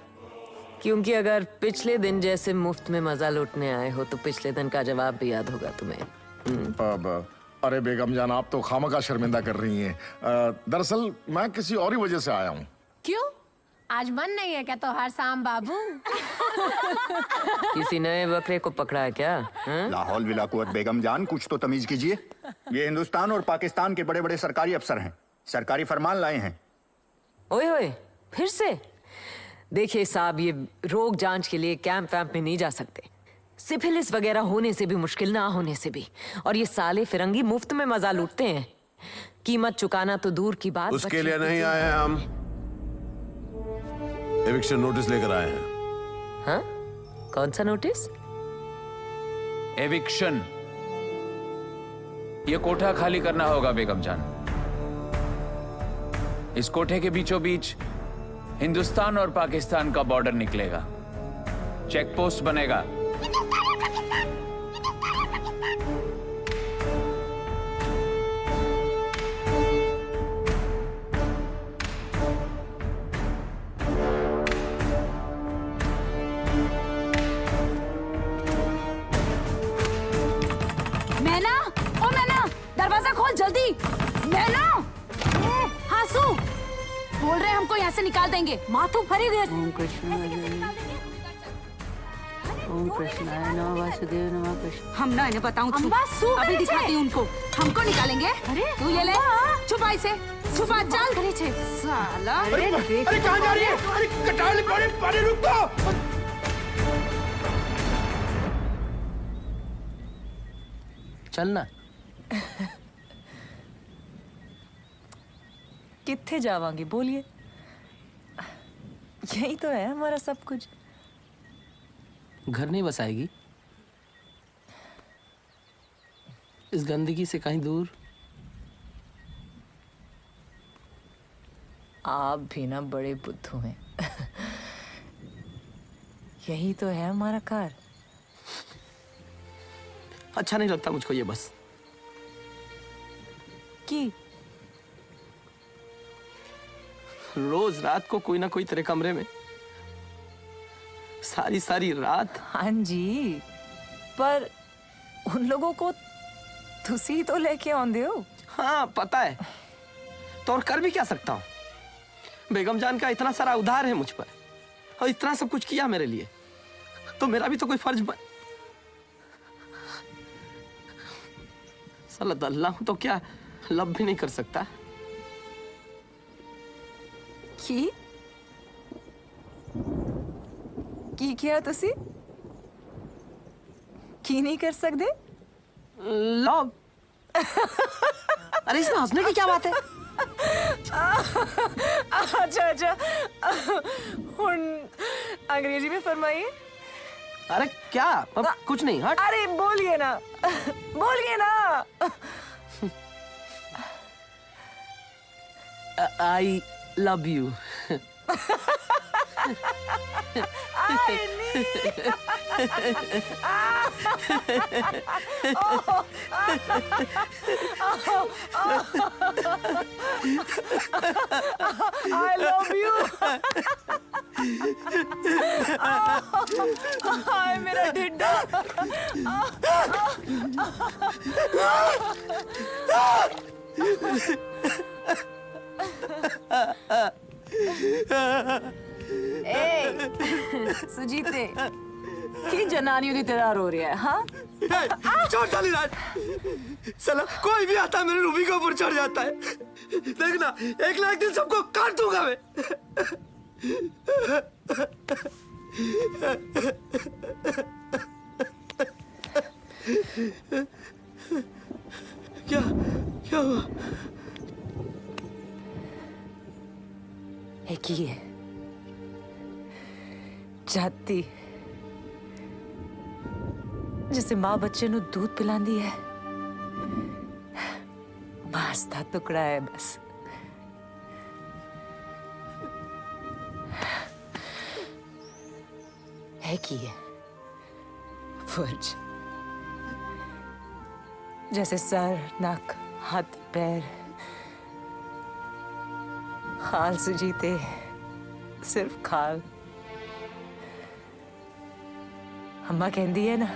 क्योंकि अगर पिछले दिन जैसे मुफ्त में मजा लूटने आए हो तो पिछले दिन का जवाब भी याद होगा तुम्हें। अरे बेगम जान, आप तो खामखा शर्मिंदा कर रही हैं। दरअसल मैं किसी और ही वजह से आया हूँ। क्यों? आज मन नहीं है क्या तो हर शाम बाबू? किसी नए बकरे को पकड़ा है क्या? लाहौल विला कुव्वत बेगम जान, कुछ तो तमीज कीजिए। ये हिंदुस्तान और पाकिस्तान के बड़े बड़े सरकारी अफसर हैं, सरकारी फरमान लाए हैं। ओए ओए, फिर से? देखिए साहब, ये रोग जांच के लिए कैंप वैम्प में नहीं जा सकते, सिफिलिस वगैरह होने से भी मुश्किल, ना होने से भी। और ये साले फिरंगी मुफ्त में मजा लूटते हैं, कीमत चुकाना तो दूर की बात। उसके लिए नहीं आए हैं हम, एविक्शन नोटिस लेकर आए हैं। हाँ? कौन सा नोटिस? एविक्शन। ये कोठा खाली करना होगा बेगम जान। इस कोठे के बीचों बीच हिंदुस्तान और पाकिस्तान का बॉर्डर निकलेगा, चेक पोस्ट बनेगा। मैना, ओ मैना, दरवाजा खोल जल्दी। मैना, हासू बोल रहे हमको यहाँ से निकाल देंगे। माथू फरी गया। ओम कृष्णाय नमः, वासुदेव नमः कृष्ण। हम ना इन्हें बताऊं, अभी दिखाती हूँ उनको। हमको निकालेंगे। अरे तू ये ले, छुपा इसे, छुपा, चल। साला, अरे कहाँ जा रही है? अरे कटाल पानी रुक तो। चलना। कित्थे जावांगे बोलिए? यही तो है हमारा सब कुछ। घर नहीं बसाएगी? इस गंदगी से कहीं दूर। आप भी ना बड़े बुद्धू हैं। यही तो है हमारा घर। अच्छा नहीं लगता मुझको ये बस। कि रोज रात को कोई ना कोई तेरे कमरे में, सारी सारी रात। हाँ जी, पर उन लोगों को तुसी तो लेके आंदे हो। हाँ पता है, तो और कर भी क्या सकता हूँ। बेगम जान का इतना सारा उधार है मुझ पर, और इतना सब कुछ किया मेरे लिए, तो मेरा भी तो कोई फर्ज बन। साला दल्ला हूं तो क्या लब भी नहीं कर सकता। की किया तुसी? की नहीं कर सकते? लब? अरे इसमें हंसने की क्या बात है? अच्छा अच्छा, हुन अंग्रेजी में फरमाइए। अरे क्या? अब कुछ नहीं, हट। अरे बोलिए ना, बोलिए ना। I love you. I love you. हाय मेरा ढिड्डा। सुजीते की जनानियों की तरह रो रही है। हाँ छोड़ डाली राज, साला कोई भी आता मेरे रूबी के ऊपर चढ़ जाता है। देखना एक ना एक दिन सबको काट दूंगा मैं। क्या क्या हुआ? एक ही है जाती जिसे मां बच्चे नु दूध पिलांदी है, मांस दा टुकड़ा है बस। है की है फर्ज, जैसे सर, नक, हाथ, पैर, खाल सुजीते, सिर्फ खाल। अम्मा कहती है ना,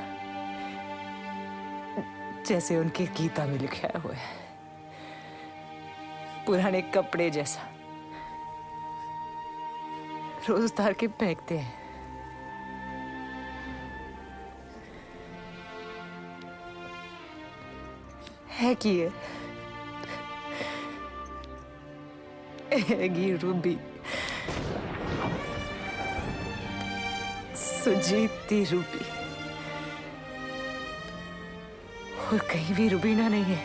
जैसे उनके गीता में लिखा हुआ है, पुराने कपड़े जैसा रोज उतार के फेंकते हैं। है कि एगी रूबी, सुजीती रूबी, और कहीं भी रुबीना नहीं है,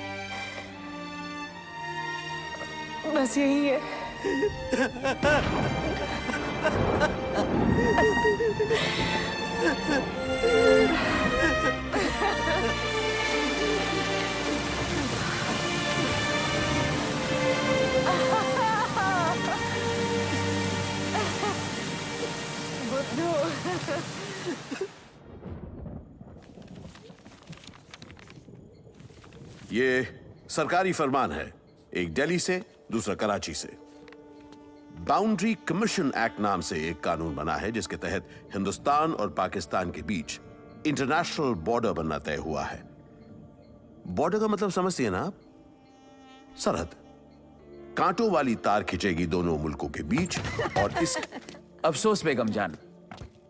बस यही है। ये सरकारी फरमान है, एक दिल्ली से दूसरा कराची से। बाउंड्री कमीशन एक्ट नाम से एक कानून बना है जिसके तहत हिंदुस्तान और पाकिस्तान के बीच इंटरनेशनल बॉर्डर बनना तय हुआ है। बॉर्डर का मतलब समझती है ना आप? सरहद। कांटों वाली तार खिंचेगी दोनों मुल्कों के बीच, और इस अफसोस बेगम जान,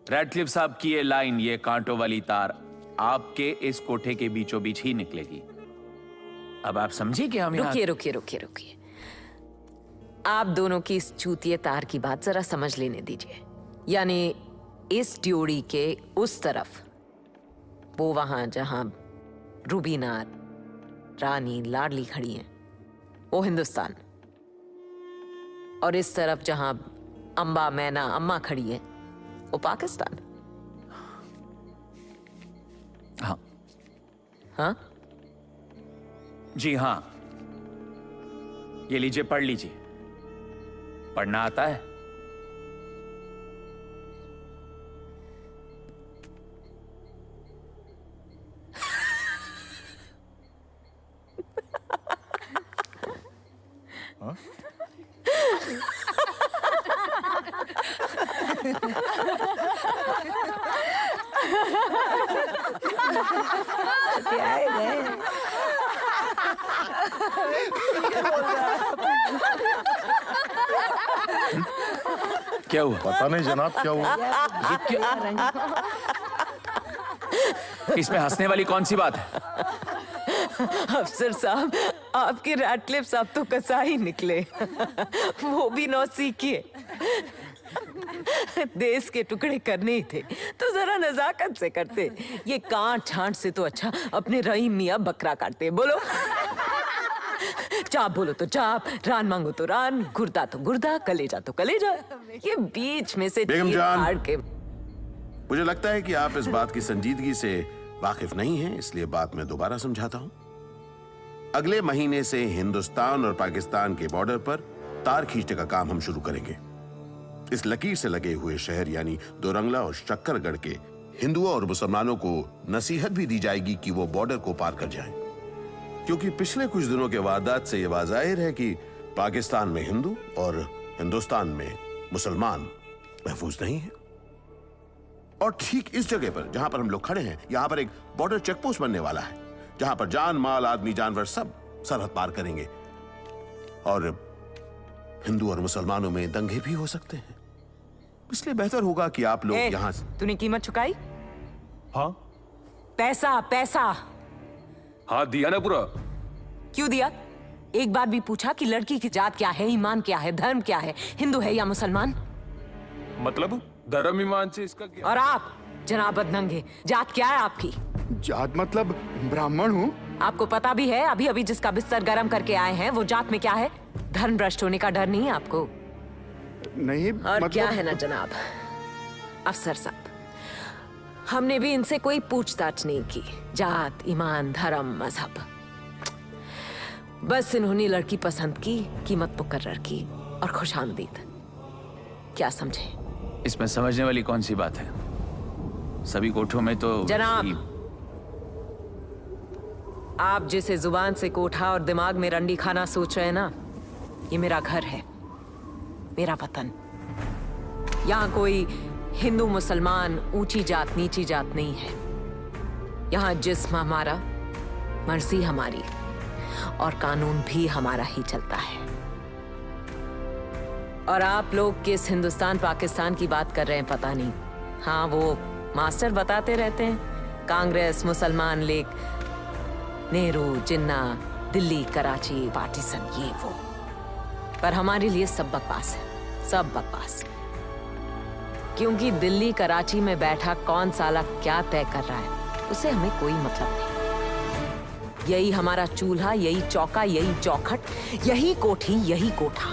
रैडक्लिफ साहब की ये लाइन, ये कांटों वाली तार आपके इस कोठे के बीचों बीच ही निकलेगी। अब आप समझिए कि हम रुकिए रुकिए रुकिए रुकिए, आप दोनों की इस चूतिए तार की बात जरा समझ लेने दीजिए। यानी इस ड्योड़ी के उस तरफ, वो वहां जहां रूबीना, रानी, लाडली खड़ी हैं, वो हिंदुस्तान, और इस तरफ जहां अम्बा, मैना, अम्मा खड़ी है, वो पाकिस्तान। हाँ हाँ जी हाँ, ये लीजिए, पढ़ लीजिए। पढ़ना आता है? क्या हुआ? पता नहीं जनाब क्या हुआ। इसमें हंसने वाली कौन सी बात है? अफसर साहब, आपके रैटक्लिफ साहब तो कसाई निकले। वो भी नौसीखिए। देश के टुकड़े करने ही थे तो जरा नजाकत से करते। ये कांट छांट से तो अच्छा अपने रहीम मियाँ बकरा काटते। बोलो, चाप बोलो तो चाप, रान मांगो तो रान, गुर्दा तो गुर्दा, कलेजा तो कलेजा। ये बीच में से बेगम जान, फाड़ के। मुझे लगता है कि आप इस बात की संजीदगी से वाकिफ नहीं हैं, इसलिए बात मैं दोबारा समझाता हूं। अगले महीने से हिंदुस्तान और पाकिस्तान के बॉर्डर पर तार खींचने का काम हम शुरू करेंगे। इस लकीर से लगे हुए शहर यानी दोरंगला और शक्करगढ़ के हिंदुओं और मुसलमानों को नसीहत भी दी जाएगी कि वो बॉर्डर को पार कर जाएं, क्योंकि पिछले कुछ दिनों के वारदात से यह वाज़ाहिर है कि पाकिस्तान में हिंदू और हिंदुस्तान में मुसलमान महफूज नहीं है। और ठीक इस जगह पर जहां पर हम लोग खड़े हैं, यहां पर एक बॉर्डर चेकपोस्ट बनने वाला है, जहां पर जान माल आदमी जानवर सब सरहद पार करेंगे और हिंदू और मुसलमानों में दंगे भी हो सकते हैं। इसलिए बेहतर होगा कि आप लोग यहां से। तूने कीमत चुकाई? हाँ। पैसा पैसा हाँ दिया ना पूरा। क्यों दिया? एक बार भी पूछा कि लड़की की जात क्या है, ईमान क्या है, धर्म क्या है, हिंदू है या मुसलमान? मतलब धर्म ईमान से इसका क्या? और आप जनाब बदनंगे, जात क्या है आपकी? जात मतलब ब्राह्मण हूँ। आपको पता भी है अभी अभी जिसका बिस्तर गर्म करके आए हैं वो जात में क्या है? धर्म भ्रष्ट होने का डर नहीं है आपको? नहीं। और मतलब... क्या है ना जनाब अफसर साहब, हमने भी इनसे कोई पूछताछ नहीं की, जात, ईमान, धर्म, मजहब। बस इन्होंने लड़की पसंद की, कीमत मुकर्रर की और खुशामदीद। क्या समझे? इसमें समझने वाली कौन सी बात है? सभी कोठों में तो जनाब, आप जिसे जुबान से कोठा और दिमाग में रंडी खाना सोच रहे हैं ना, ये मेरा घर है, मेरा वतन। यहाँ कोई हिंदू मुसलमान, ऊंची जात नीची जात नहीं है। यहाँ जिस्म हमारा, मर्जी हमारी और कानून भी हमारा ही चलता है। और आप लोग किस हिंदुस्तान पाकिस्तान की बात कर रहे हैं पता नहीं। हाँ, वो मास्टर बताते रहते हैं, कांग्रेस, मुसलमान लीग, नेहरू, जिन्ना, दिल्ली, कराची, पार्टीशन, ये वो। पर हमारे लिए सब बकवास है, सब बकवास। क्योंकि दिल्ली कराची में बैठा कौन साला क्या तय कर रहा है उससे हमें कोई मतलब नहीं। यही हमारा चूल्हा, यही चौका, यही चौखट, यही कोठी, यही कोठा।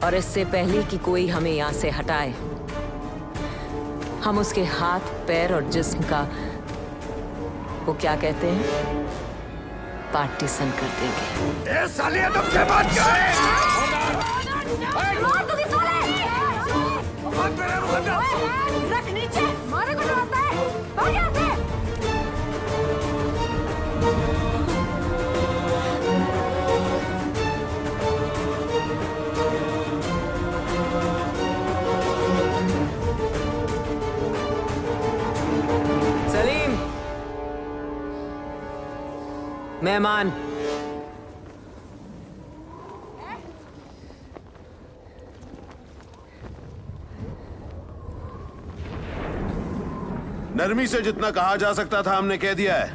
और इससे पहले कि कोई हमें यहां से हटाए, हम उसके हाथ, पैर और जिस्म का वो क्या कहते हैं, पार्टीशन कर देंगे। साले अदब से बात कर। रख नीचे, मारे को डराता है, भाग यहाँ से। सलीम, मेहमान। नरमी से जितना कहा जा सकता था हमने कह दिया है।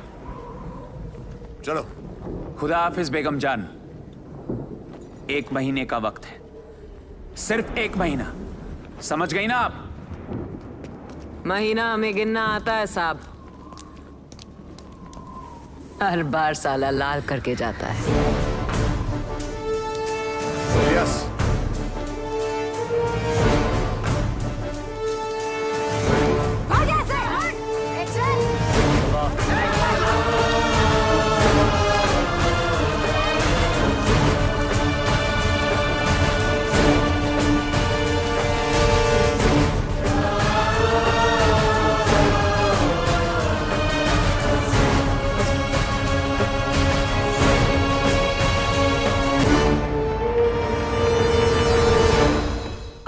चलो। खुदा हाफिज बेगम जान, 1 महीने का वक्त है, सिर्फ 1 महीना। समझ गई ना आप? महीना हमें गिनना आता है साहब, हर बार साला लाल करके जाता है। यस।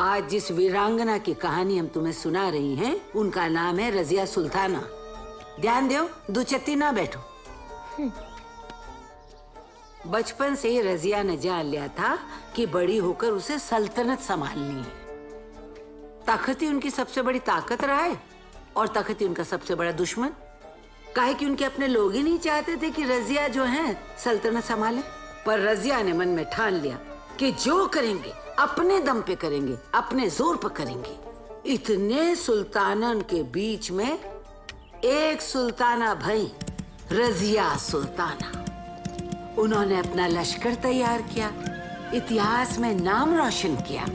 आज जिस वीरांगना की कहानी हम तुम्हें सुना रही हैं, उनका नाम है रजिया सुल्ताना। ध्यान दो, दुचत्ती ना बैठो। बचपन से ही रजिया ने जान लिया था कि बड़ी होकर उसे सल्तनत संभालनी है। ताकत ही उनकी सबसे बड़ी ताकत रहा है और ताकत ही उनका सबसे बड़ा दुश्मन। काहे कि उनके अपने लोग ही नहीं चाहते थे कि रजिया जो है सल्तनत संभाले। पर रजिया ने मन में ठान लिया कि जो करेंगे अपने दम पे करेंगे, अपने जोर पर करेंगे। इतने सुल्तानन के बीच में एक सुल्ताना भई, रजिया सुल्ताना। उन्होंने अपना लश्कर तैयार किया, इतिहास में नाम रोशन किया।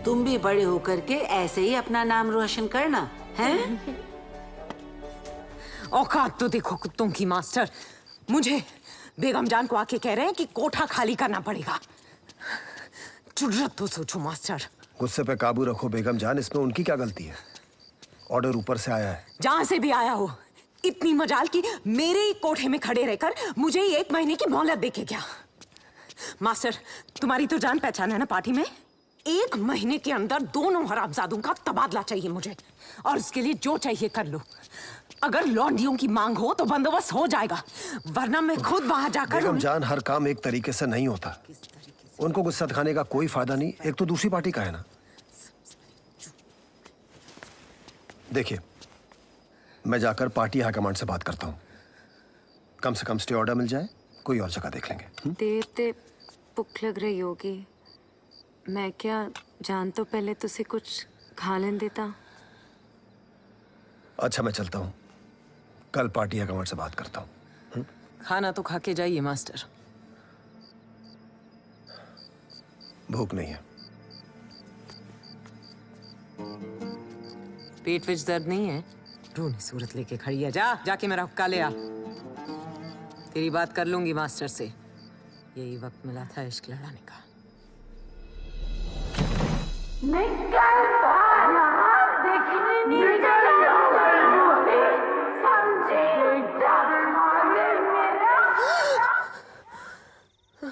तुम भी बड़े होकर के ऐसे ही अपना नाम रोशन करना है। औकात तो देखो कुत्तों की मास्टर। मुझे बेगम जान को आके कह रहे हैं कि कोठा खाली करना पड़ेगा। जुर्रत तो सोचो मास्टर। गुस्से पे काबू रखो बेगम जान, इसमें उनकी क्या गलती है? ऑर्डर ऊपर से आया है। जहां से भी आया हो, इतनी मजाल की मेरे ही कोठे में खड़े रहकर मुझे ही 1 महीने की मोहलत देके क्या? मास्टर, तुम्हारी तो जान पहचान है ना पार्टी में। 1 महीने के अंदर दोनों हरामजादों का तबादला चाहिए मुझे, और इसके लिए जो चाहिए कर लो। अगर लौंडियों की मांग हो तो बंदोबस्त हो जाएगा, वरना मैं खुद वहां जाकर। बेगम जान, हर काम एक तरीके से नहीं होता। उनको गुस्सा दिखाने का कोई फायदा नहीं। एक तो दूसरी पार्टी का है ना। देखिए, मैं जाकर पार्टी हाईकमांड से बात करता हूँ। कम से कम स्टे ऑर्डर मिल जाए, कोई और जगह देख लेंगे। देर ते भुख लग रही होगी। मैं क्या जान तो पहले तुझे कुछ खा लेने देता। अच्छा, मैं चलता हूँ। कल पार्टी हाईकमांड से बात करता हूँ। खाना तो खा के जाइए मास्टर। भूख नहीं है। पेट विच दर्द नहीं है? रोनी सूरत लेके खड़ी है। जाके मेरा हुक्का ले आ। तेरी बात कर लूंगी मास्टर से। यही वक्त मिला था इश्क लड़ाने का।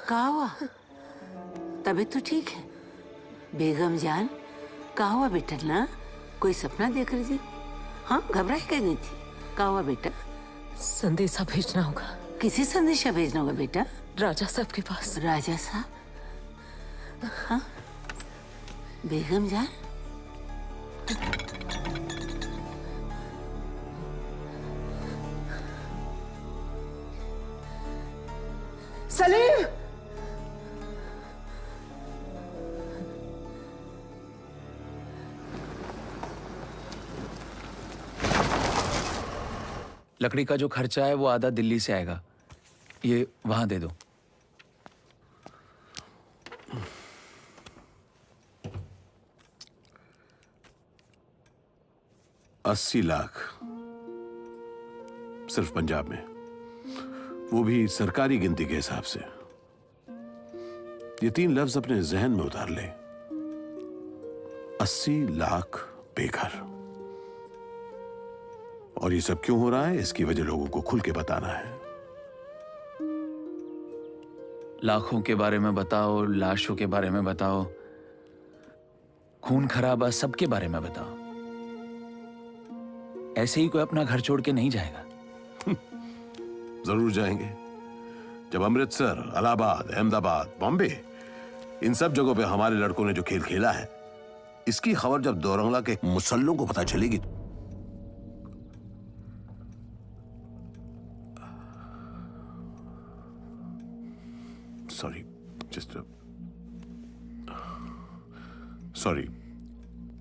कहा हुआ? तबीयत तो ठीक है बेगम जान? कहा हुआ बेटा? ना कोई सपना देख रही थी? हाँ, घबराई कह गई थी। कहा हुआ बेटा? संदेशा भेजना होगा। किसी संदेशा भेजना होगा बेटा? राजा साहब के पास। राजा साहब? हाँ बेगम जान? सलीम! लकड़ी का जो खर्चा है वो आधा दिल्ली से आएगा। ये वहां दे दो। $80 लाख सिर्फ पंजाब में, वो भी सरकारी गिनती के हिसाब से। ये 3 लफ्ज अपने जहन में उतार ले। 80 लाख बेघर। और ये सब क्यों हो रहा है, इसकी वजह लोगों को खुल के बताना है। लाखों के बारे में बताओ, लाशों के बारे में बताओ, खून खराबा सबके बारे में बताओ। ऐसे ही कोई अपना घर छोड़ के नहीं जाएगा। जरूर जाएंगे। जब अमृतसर, इलाहाबाद, अहमदाबाद, बॉम्बे, इन सब जगहों पे हमारे लड़कों ने जो खेल खेला है, इसकी खबर जब दौरंगला के मुसल्लों को पता चलेगी। Sorry, just sorry.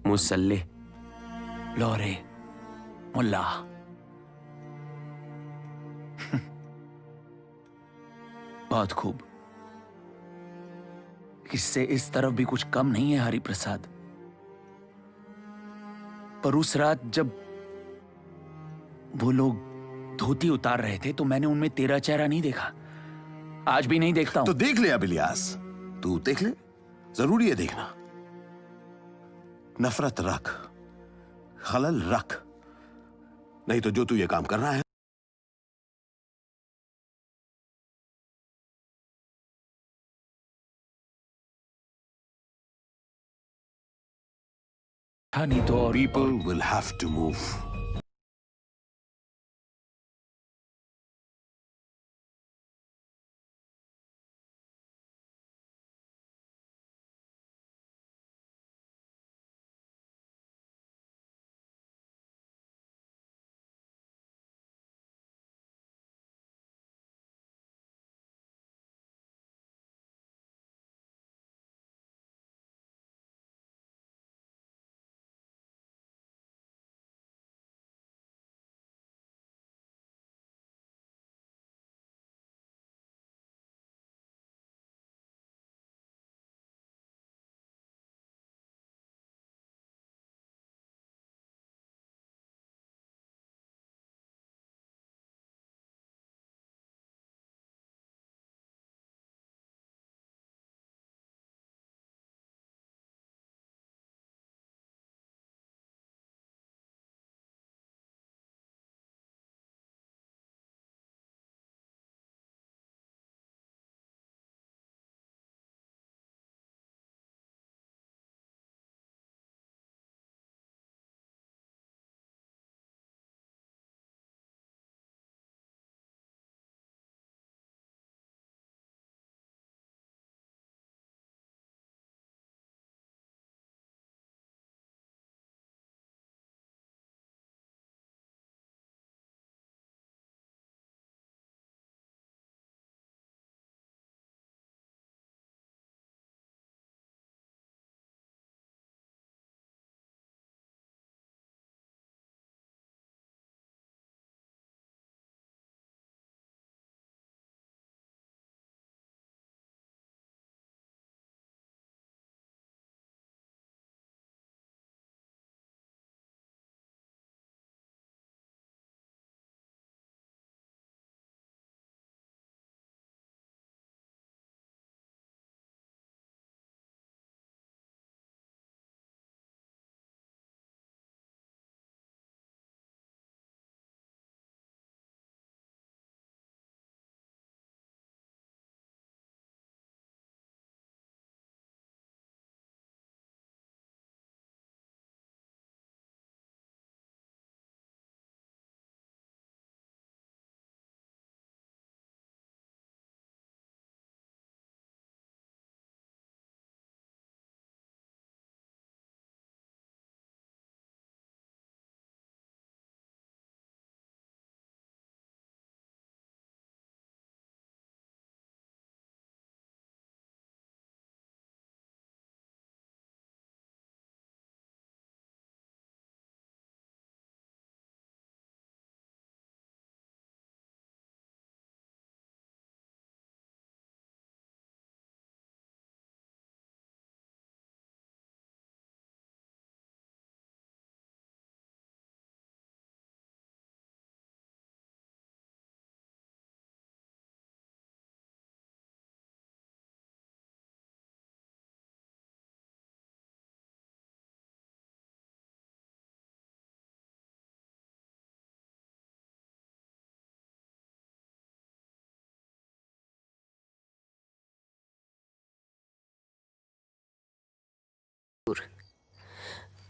मुसल्ले, लौरे, मुल्ला। बहुत खूब। इससे इस तरफ भी कुछ कम नहीं है हरि प्रसाद। पर उस रात जब वो लोग धोती उतार रहे थे तो मैंने उनमें तेरा चेहरा नहीं देखा। आज भी नहीं देखता हूं। तो देख ले अब इलियास, तू देख ले। जरूरी है देखना। नफरत रख, खलल रख, नहीं तो जो तू ये काम कर रहा है नहीं तो people will have to move.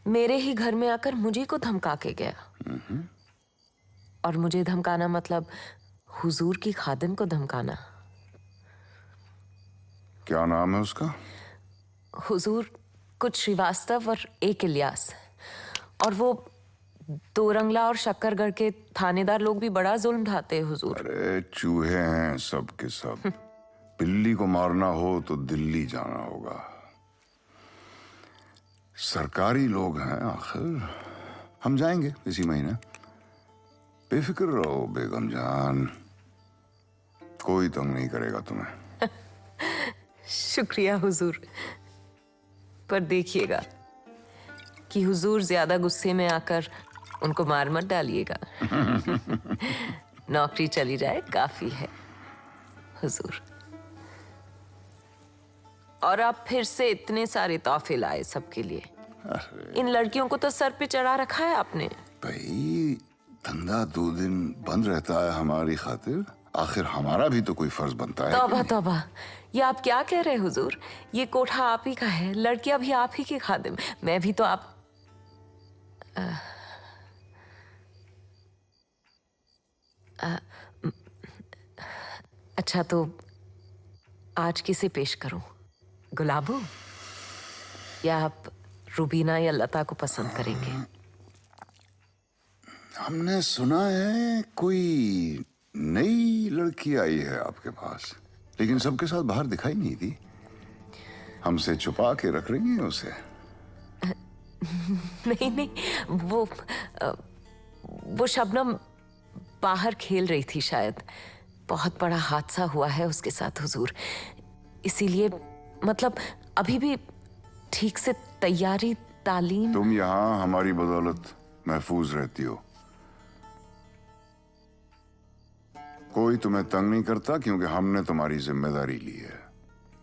मेरे ही घर में आकर मुझे को धमका के गया। और मुझे धमकाना मतलब हुजूर की खादिम को धमकाना। क्या नाम है उसका? हुजूर कुछ श्रीवास्तव और एक इलियास। और वो दोरंगला और शक्करगढ़ के थानेदार लोग भी बड़ा जुल्म ढाते हैं हुजूर। अरे चूहे हैं सब के सब। बिल्ली को मारना हो तो दिल्ली जाना होगा। सरकारी लोग हैं आखिर। हम जाएंगे इसी महीने। बेफिक्र रहो बेगम जान, कोई तंग नहीं करेगा तुम्हें। शुक्रिया हुजूर, पर देखिएगा कि हुजूर ज्यादा गुस्से में आकर उनको मार मत डालिएगा। नौकरी चली जाए काफी है हुजूर। और आप फिर से इतने सारे तोहफे लाए सबके लिए। इन लड़कियों को तो सर पे चढ़ा रखा है आपने। भाई धंधा 2 दिन बंद रहता है हमारी खातिर, आखिर हमारा भी तो कोई फर्ज बनता है। तौबा तौबा, ये आप क्या कह रहे हुजूर? ये कोठा आप ही का है, लड़कियां भी आप ही की खादिम, मैं भी तो आप। अच्छा तो आज किसे पेश करूं? गुलाबो या आप रुबीना या लता को पसंद करेंगे? हमने सुना है कोई नई लड़की आई है आपके पास, लेकिन सबके साथ बाहर दिखाई नहीं दी। हमसे छुपा के रख रही हैं उसे? नहीं नहीं, वो शबनम बाहर खेल रही थी शायद। बहुत बड़ा हादसा हुआ है उसके साथ हुजूर, इसीलिए मतलब अभी भी ठीक से तैयारी तालीम। तुम यहाँ हमारी बदौलत महफूज रहती हो। कोई तुम्हें तंग नहीं करता क्योंकि हमने तुम्हारी जिम्मेदारी ली है।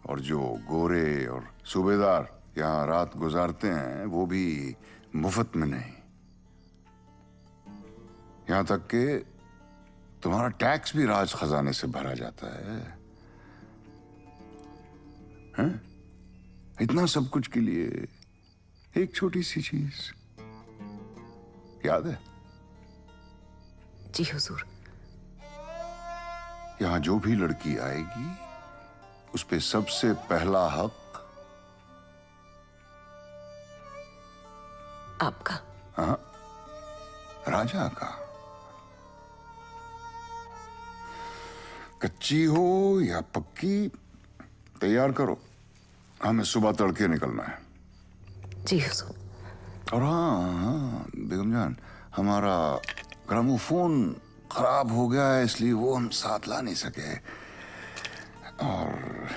और जो गोरे और सूबेदार यहाँ रात गुजारते हैं वो भी मुफ्त में नहीं। यहाँ तक कि तुम्हारा टैक्स भी राज खजाने से भरा जाता है। हैं? इतना सब कुछ के लिए एक छोटी सी चीज याद है? जी हुजूर। यहां जो भी लड़की आएगी उस पे सबसे पहला हक आपका। हाँ, राजा का। कच्ची हो या पक्की तैयार करो, हमें सुबह तड़के निकलना है। जी हुजूर। और हाँ बेगम जान, हमारा ग्रामोफोन खराब हो गया है इसलिए वो हम साथ ला नहीं सके। और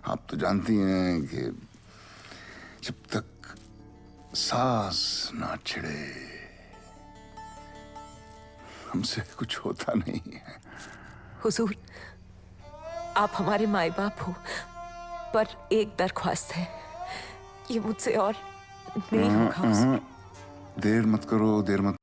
आप तो जानती हैं कि जब तक सांस ना छिड़े हमसे कुछ होता नहीं है। हुजूर, आप हमारे माए बाप हो, पर एक दरख्वास्त है, ये मुझसे और नहीं होगा हुजूर। देर मत करो, देर मत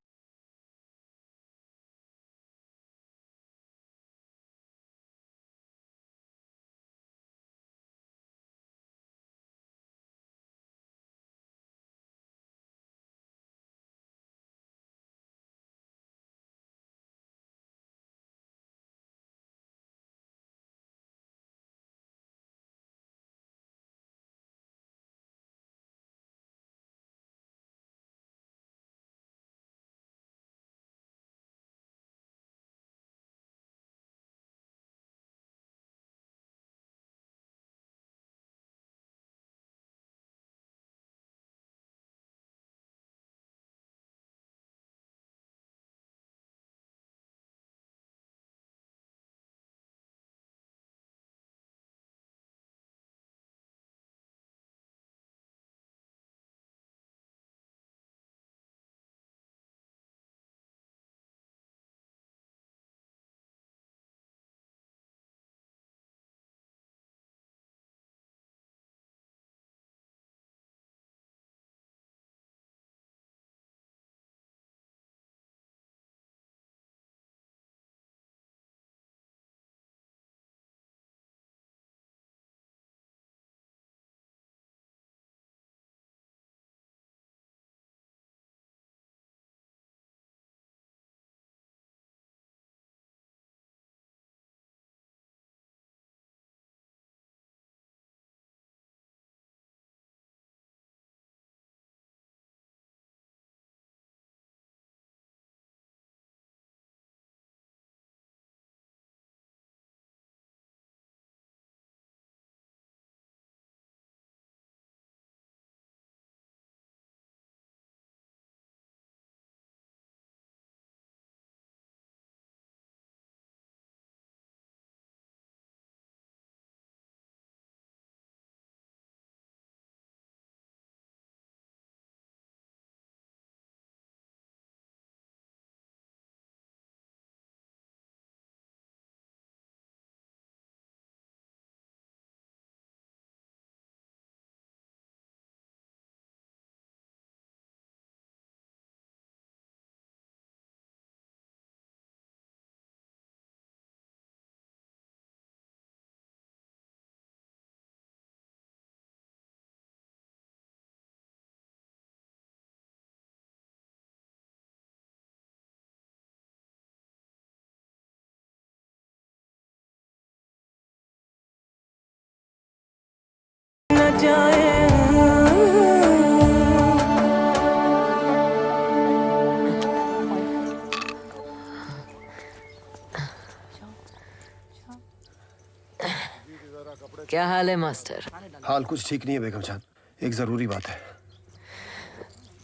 क्या हाल है मास्टर? हाल कुछ ठीक नहीं है बेगम जान, एक जरूरी बात है।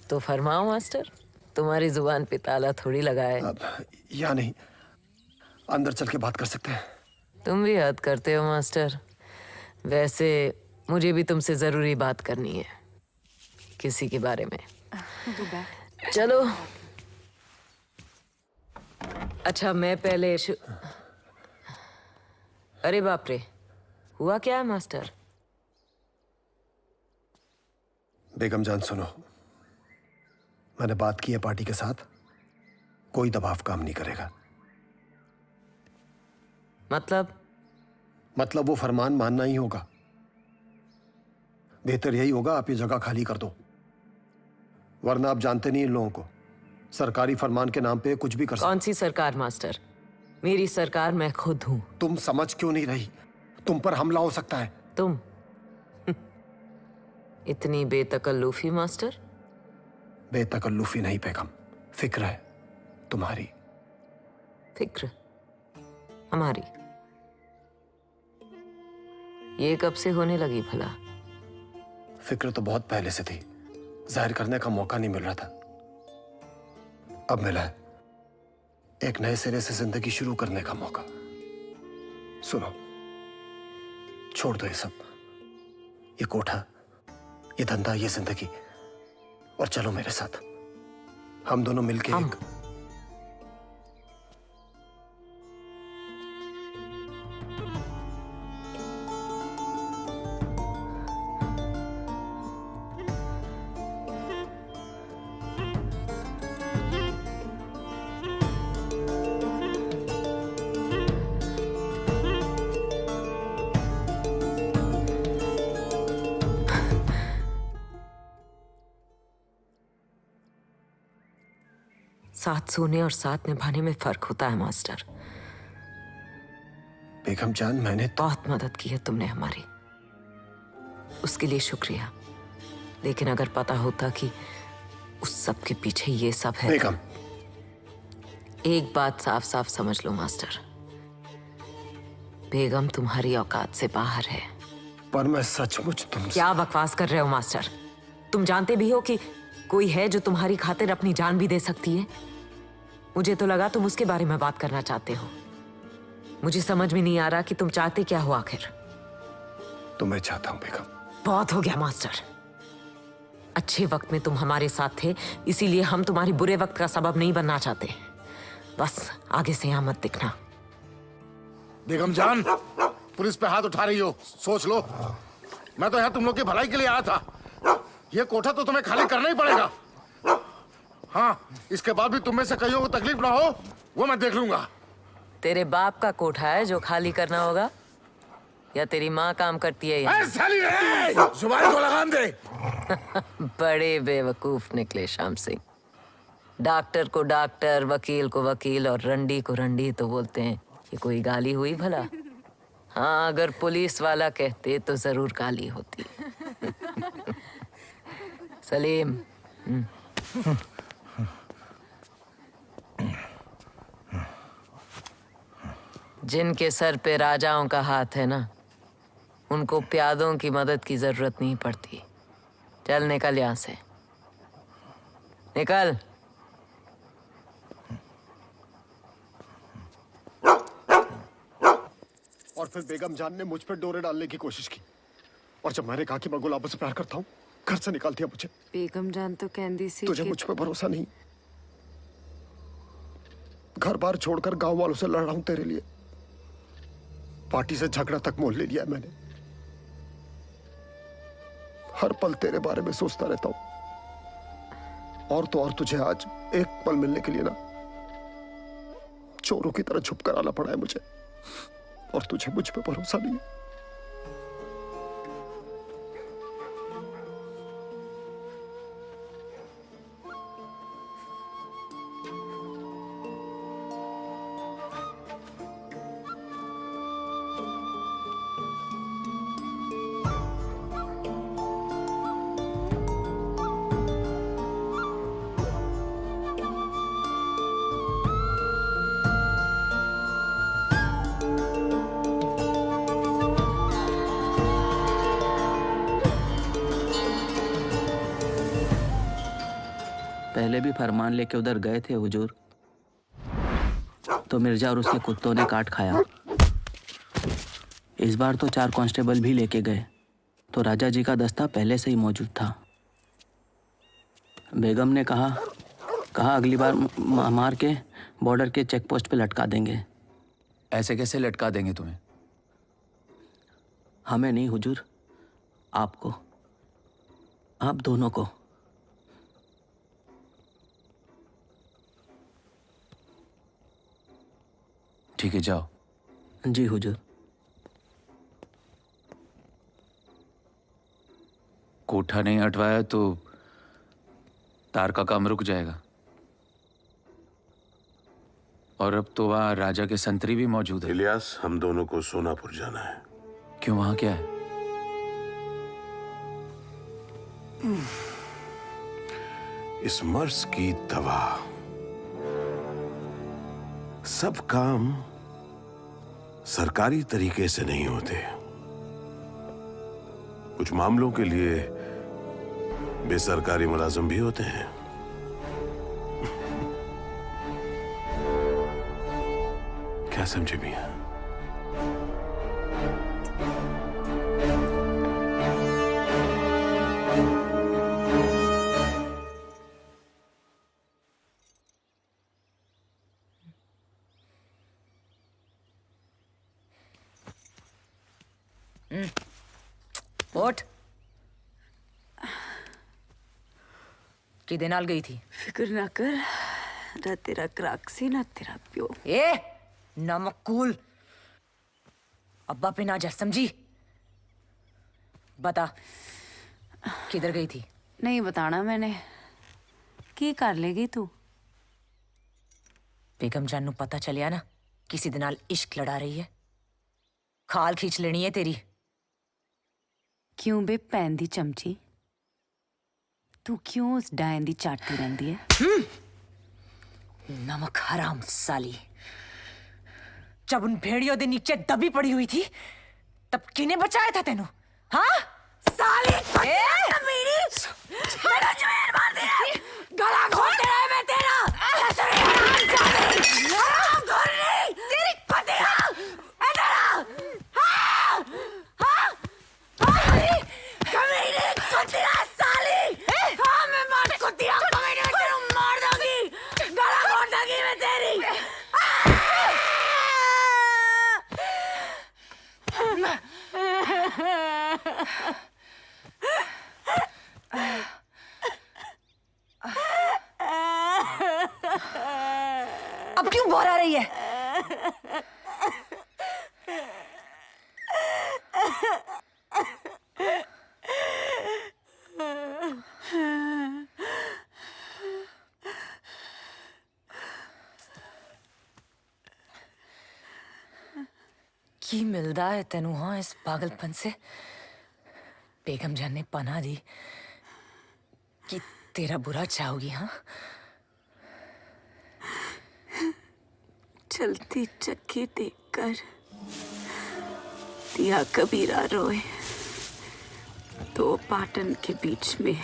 तो फरमाओ मास्टर, तुम्हारी जुबान पे ताला थोड़ी लगा है। या नहीं, अंदर चल के बात कर सकते हैं? तुम भी हद करते हो मास्टर। वैसे मुझे भी तुमसे जरूरी बात करनी है, किसी के बारे में। चलो। अच्छा मैं पहले अरे बाप रे, हुआ क्या है मास्टर? बेगम जान सुनो, मैंने बात की है पार्टी के साथ, कोई दबाव काम नहीं करेगा। मतलब वो फरमान मानना ही होगा। बेहतर यही होगा आप ये जगह खाली कर दो, वरना आप जानते नहीं इन लोगों को, सरकारी फरमान के नाम पे कुछ भी कर सकते। कौन सी सरकार मास्टर? मेरी सरकार मैं खुद हूं। तुम समझ क्यों नहीं रही? तुम पर हमला हो सकता है। तुम इतनी बेतकल्लुफी मास्टर? बेतकल्लुफी नहीं बेगम, फिक्र है तुम्हारी। फिक्र हमारी? ये कब से होने लगी भला? फिक्र तो बहुत पहले से थी, जाहिर करने का मौका नहीं मिल रहा था, अब मिला है एक नए सिरे से जिंदगी शुरू करने का मौका। सुनो, छोड़ दो ये सब, ये कोठा, ये धंधा, ये जिंदगी, और चलो मेरे साथ। हम दोनों मिलके एक साथ सोने और साथ निभाने में फर्क होता है मास्टर। बेगम जान, मैंने बहुत मदद की है तुमने हमारी, उसके लिए शुक्रिया। लेकिन अगर पता होता कि उस सब के पीछे ये सब है। बेगम, एक बात साफ साफ समझ लो मास्टर, बेगम तुम्हारी औकात से बाहर है। पर मैं सचमुच तुमसे... क्या बकवास कर रहे हो मास्टर? तुम जानते भी हो कि कोई है जो तुम्हारी खातिर अपनी जान भी दे सकती है। मुझे तो लगा तुम उसके बारे में बात करना चाहते हो। मुझे समझ में नहीं आ रहा कि तुम चाहते क्या हो आखिर। तुम्हें चाहता हूं बेगम। बहुत हो गया मास्टर। अच्छे वक्त में तुम हमारे साथ थे, इसीलिए हम तुम्हारी बुरे वक्त का सबब नहीं बनना चाहते। बस आगे से यहां मत दिखना। बेगम जान, पुलिस पे हाथ उठा रही हो, सोच लो। मैं तो यहाँ तुम लोग की भलाई के लिए आया था। ये कोठा तो तुम्हें खाली करना ही पड़ेगा। हाँ, इसके बाद भी तुम में से कईयों को तकलीफ ना हो, वो मैं देख लूंगा। तेरे बाप का कोठा है जो खाली करना होगा, या तेरी माँ काम करती है यहाँ? जुबान को लगाम दे। बड़े बेवकूफ निकले श्याम सिंह। डॉक्टर को डॉक्टर, वकील को वकील और रंडी को रंडी तो बोलते हैं। ये कोई गाली हुई भला? हाँ, अगर पुलिस वाला कहते तो जरूर गाली होती। सलीम। जिनके सर पे राजाओं का हाथ है ना, उनको प्यादों की मदद की जरूरत नहीं पड़ती। चल निकल यहां से, निकल। और फिर बेगम जान ने मुझ पर डोरे डालने की कोशिश की, और जब मैंने कहा कि मैं गुलाबों से प्यार करता हूँ, घर से निकाल दिया मुझे। बेगम जान तो कहती सी तुझे मुझ पर भरोसा नहीं? घर बार छोड़कर गांव वालों से लड़ रहा हूं तेरे लिए। पार्टी से झगड़ा तक मोल ले लिया मैंने। हर पल तेरे बारे में सोचता रहता हूं। और तो और तुझे आज एक पल मिलने के लिए ना चोरों की तरह छुप कर आना पड़ा है मुझे। और तुझे मुझ पे भरोसा नहीं है। पहले भी फरमान लेके उधर गए थे हुजूर, तो मिर्जा और उसके कुत्तों ने काट खाया। इस बार तो 4 कांस्टेबल भी लेके गए, तो राजा जी का दस्ता पहले से ही मौजूद था। बेगम ने कहा अगली बार मार के बॉर्डर के चेक पोस्ट पे लटका देंगे। ऐसे कैसे लटका देंगे तुम्हें? हमें नहीं हुजूर, आपको, आप दोनों को। ठीक है, जाओ। जी हुजूर। कोठा नहीं हटवाया तो तार का काम रुक जाएगा। और अब तो वहाँ राजा के संतरी भी मौजूद है। इलियास, हम दोनों को सोनापुर जाना है। क्यों, वहाँ क्या है? इस मर्ज की दवा। सब काम सरकारी तरीके से नहीं होते। कुछ मामलों के लिए बेसरकारी मुलाजिम भी होते हैं। क्या समझे मियां? उठ। किदे नाल गई थी? फिक्र ना कर, ना तेरा क्राक्सी ना तेरा प्यो। ए नमकूल, अब्बा पे ना जा, समझी? बता किधर गई थी? नहीं बताना मैंने। की कर लेगी तू? बेगम जान नू पता चलिया ना किसी दे नाल इश्क लड़ा रही है, खाल खींच लेनी है तेरी। क्यों बे भैन दी चमची, तू क्यों उस डायन दी चाटती रहंदी है? नमक हराम साली। जब उन भेड़ियों दे नीचे दबी पड़ी हुई थी तब किने बचाया था तेनू? हाँ साली मेरी मेरा जुएर मार दिया, गला घोट रहा है मैं तेरा। तेरी पतिया इधर आ। हाँ हाँ हाँ कमीने कुतिया साली। हाँ मैं मार कुतिया कमीने में तेरू मार दूंगी, गला घोट दूंगी मैं तेरी। अब क्यों बोरा रही है? की मिलदा है तेनू हाँ इस पागलपन से? बेगम जान ने पनाह दी कि तेरा बुरा चाहोगी? हाँ चलती चक्की देखकर दिया कबीरा रोए, दो पाटन के बीच में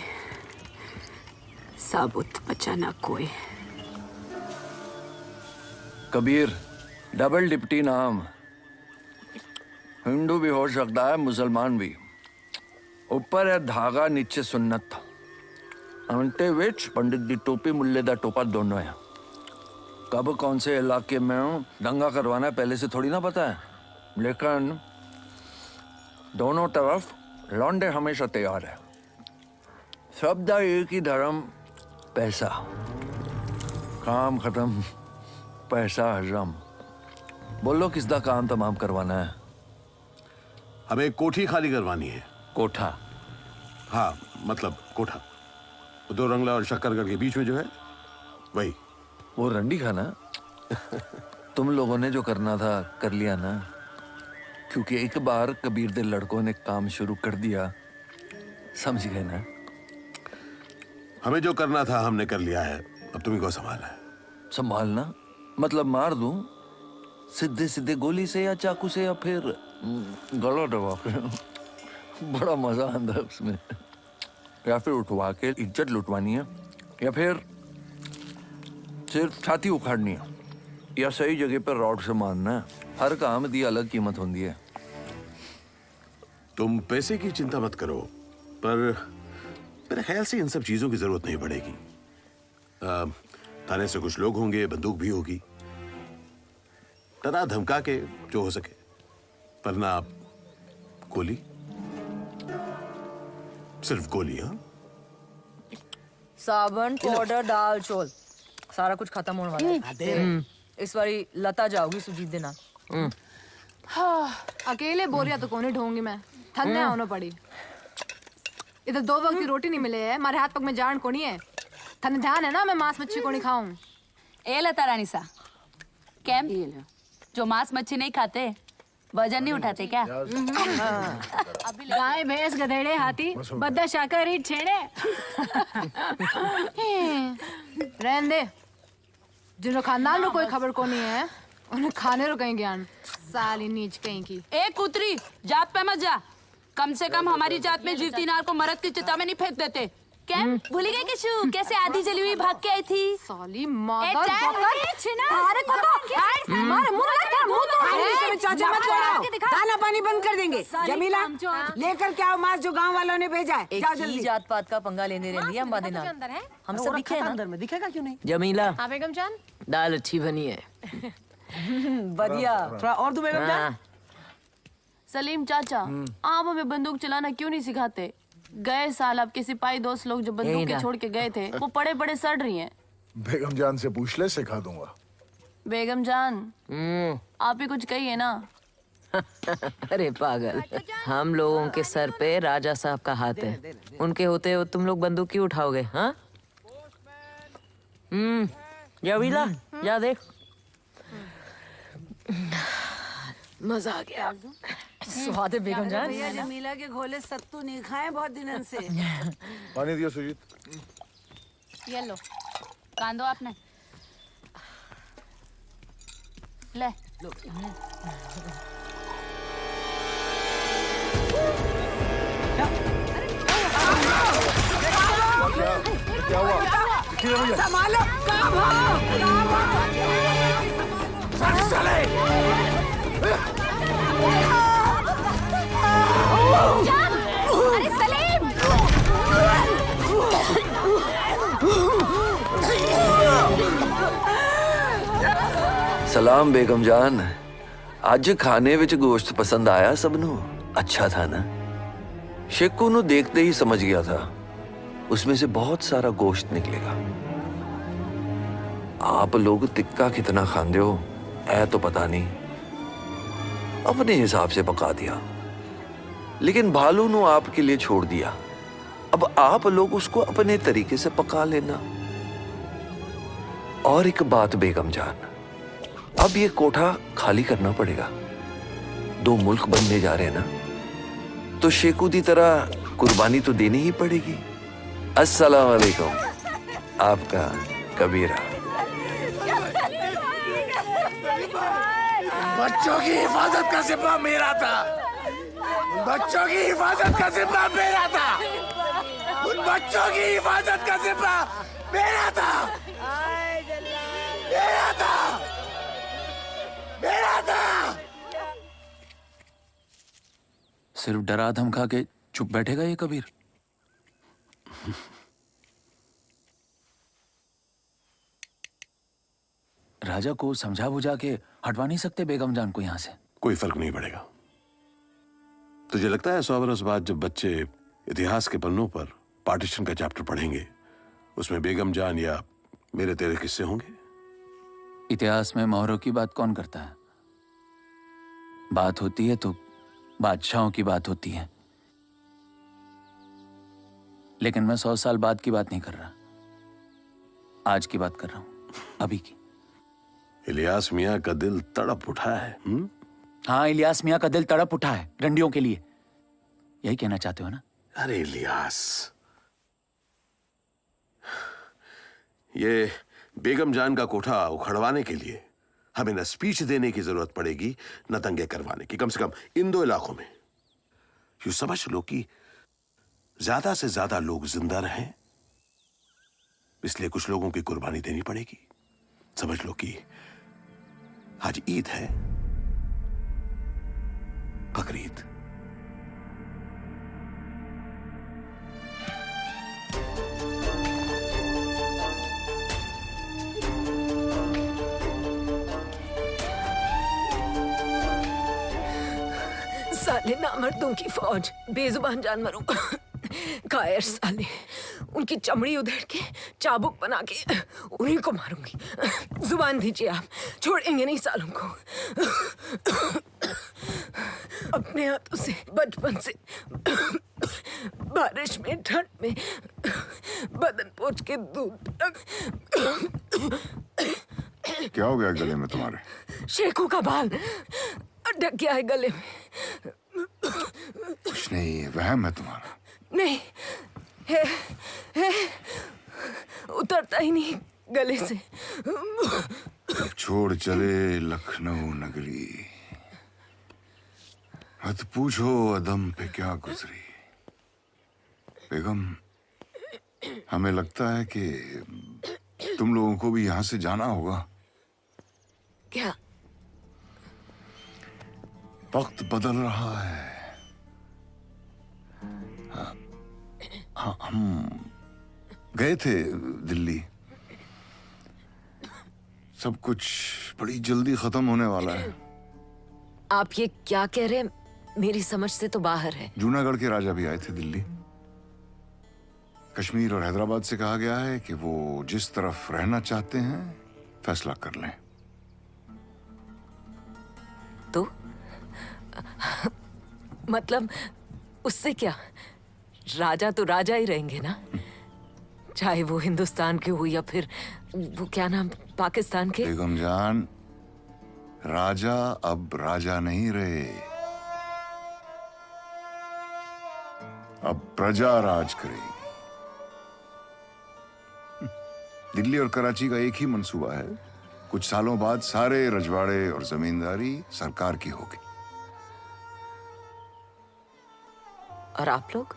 साबुत बचा ना कोई। कबीर डबल डिप्टी नाम, हिंदू भी हो सकता है, मुसलमान भी। ऊपर है धागा, नीचे सुन्नत। अंटे विच पंडित दी टोपी, मुल्ले दा टोपा दोनों है। कब कौन से इलाके में हूँ, दंगा करवाना है पहले से थोड़ी ना पता है, लेकिन दोनों तरफ लौंडे हमेशा तैयार है। शब्द एक ही धर्म, पैसा। काम खत्म, पैसा हजम। बोलो किसदा काम तमाम करवाना है? हमें कोठी खाली करवानी है। कोठा? हाँ मतलब कोठा, दो रंगला और शक्करगढ़ के बीच में जो है वही। वो रंडी खाना? तुम लोगों ने जो करना था कर लिया ना, क्योंकि एक बार कबीर दे लड़कों ने काम शुरू कर दिया, समझ गए ना? हमें जो करना था हमने कर लिया है, अब तुम्ही को संभालना है। संभालना मतलब मार दूं सीधे सीधे गोली से या चाकू से, या फिर गला दबा के? बड़ा मजा आता है उसमें। या फिर उठवा के इज्जत लुटवानी है, या फिर सिर्फ छाती उखाड़नी है या सही जगह पर रॉड से मारना है। हर काम की अलग कीमत होती है। तुम पैसे की चिंता मत करो, पर मेरे ख्याल से इन सब चीजों की जरूरत नहीं पड़ेगी। थाने से कुछ लोग होंगे, बंदूक भी होगी, डरा धमका के जो हो सके, वरना गोली, सिर्फ गोली। हाँ, साबुन, पाउडर, दाल, चौल, सारा कुछ खत्म होने वाला है। इस बारी लता जाओगी सुजीत देना। हाँ, अकेले बोरिया तो कौन ढोंगी मैं, थन्ने होना पड़ी। इधर 2 वक्त की रोटी नहीं मिले है, हमारे हाथ पग में जान कोनी है। थने ध्यान है ना मैं मांस मच्छी को नहीं खाऊं। ए लता रानी सा, कैम जो मांस मच्छी नहीं खाते वजन नहीं उठाते क्या? गाय भैंस गधेड़े हाथी बद्दा शाकाहारी छेड़े। रहने दे, जिन्हों खानदान रो कोई खबर को नहीं है उन्हें खाने रो कहीं ज्ञान। साली नीच कहीं की। ए कुतरी, जात पे मत जा। कम से कम हमारी जात में जीवती नार को मरद की चिता में नहीं फेंक देते। क्या भूल गए किशु कैसे आधी जली हुई भाग के आई थी? साली मादर अरे को तो मार मुंह लगा, मुंह तो में चाचा मत छोड़ो, दाना पानी बंद कर देंगे। जमीला लेकर क्या आओ मांस जो गांव वालों ने भेजा है। जाओ जल्दी। जात पात का पंगा लेने रहती है हम बादे ना। हम सब दिखे ना अंदर में, दिखेगा क्यों नहीं? जमीला, हाँ बेगम जान, दाल अच्छी बनी है। बढ़िया। थोड़ा और दो बेगम जान। सलीम चाचा, आप हमें बंदूक चलाना क्यों नहीं सिखाते? गए साल आपके सिपाही दोस्त लोग जो बंदूकें छोड़ के गए थे वो पड़े पड़े सड़ रही हैं। बेगम जान से पूछ ले, सिखा दूंगा। बेगम जान, आप ही कुछ कहिए ना। अरे पागल, हम लोगों के सर पे राजा साहब का हाथ है, उनके होते हो तुम लोग बंदूक क्यों उठाओगे? हाँ, जमीला जा देख, मजा आ गया। स्वाद है बेगम जान। भैया जमीला के घोले सत्तू नहीं खाए बहुत दिनों से। पानी दिया सुजीत। ये लो, कांदो आपने ले लो। क्या हुआ? संभालो, अरे सलीम! सलाम बेगम जान, आज खाने विच गोश्त पसंद आया सबनों? अच्छा था ना? शेकू नु देखते ही समझ गया था उसमें से बहुत सारा गोश्त निकलेगा। आप लोग तिक्का कितना खांदे हो ऐ तो पता नहीं, अपने हिसाब से पका दिया, लेकिन भालू नु आपके लिए छोड़ दिया। अब आप लोग उसको अपने तरीके से पका लेना। और एक बात बेगम जान, अब ये कोठा खाली करना पड़ेगा। 2 मुल्क बनने जा रहे हैं ना, तो शेकू की तरह कुर्बानी तो देनी ही पड़ेगी। अस्सलाम वालेकुम, आपका कबीरा। बच्चों की हिफाजत का जिम्मा मेरा था। बच्चों की हिफाजत का जिम्मा मेरा था। उन बच्चों की हिफाजत का जिम्मा मेरा था। मेरा था। मेरा था। सिर्फ डरा धमका के चुप बैठेगा ये कबीर? राजा को समझा बुझा के हटवा नहीं सकते बेगम जान को यहाँ से? कोई फर्क नहीं पड़ेगा। तुझे लगता है 100 बरस बाद जब बच्चे इतिहास के पन्नों पर पार्टीशन का चैप्टर पढ़ेंगे, उसमें बेगम जान या मेरे तेरे किस्से होंगे? इतिहास में मोहरों की बात कौन करता है? बात होती है तो बादशाहों की बात होती है, लेकिन मैं 100 साल बाद की बात नहीं कर रहा, आज की बात कर रहा हूं, अभी की। इलियास मियां का दिल तड़प उठा है। हाँ, इलियास मियां का दिल तड़प उठा है रंडियों के लिए, यही कहना चाहते हो ना? अरे इलियास, ये बेगम जान का कोठा उखड़वाने के लिए हमें न स्पीच देने की जरूरत पड़ेगी न दंगे करवाने की। कम से कम इन 2 इलाकों में यूं समझ लो कि ज्यादा से ज्यादा लोग जिंदा रहें, इसलिए कुछ लोगों की कुर्बानी देनी पड़ेगी। समझ लो कि आज ईद है, बकरीद। साले नामर्दों की फौज, बेजुबान जानवरों कायर साले, उनकी चमड़ी उधेड़ के चाबुक बना के उन्हीं को मारूंगी। जुबान दीजिए आप, छोड़ेंगे नहीं सालों को। अपने हाथों से बचपन से बारिश में, ठंड में बदन पोंछ के दूध तक। क्या हो गया गले में तुम्हारे? शेखू का बाल अटक गया है गले में। कुछ नहीं, वहम है तुम्हारा। नहीं है, उतरता ही नहीं गले से। अब छोड़ चले लखनऊ नगरी, मत पूछो अदम पे क्या गुजरी। बेगम, हमें लगता है कि तुम लोगों को भी यहां से जाना होगा। क्या? वक्त बदल रहा है। हाँ, हम गए थे दिल्ली। सब कुछ बड़ी जल्दी खत्म होने वाला है। आप ये क्या कह रहे हैं? मेरी समझ से तो बाहर है। जूनागढ़ के राजा भी आए थे दिल्ली। कश्मीर और हैदराबाद से कहा गया है कि वो जिस तरफ रहना चाहते हैं फैसला कर लें। तो मतलब उससे क्या? राजा तो राजा ही रहेंगे ना, चाहे वो हिंदुस्तान के हो या फिर वो क्या नाम, पाकिस्तान के। बेगम जान, राजा अब राजा नहीं रहे, अब प्रजा राज करेगी। दिल्ली और कराची का एक ही मंसूबा है, कुछ सालों बाद सारे रजवाड़े और जमींदारी सरकार की होगी। और आप लोग?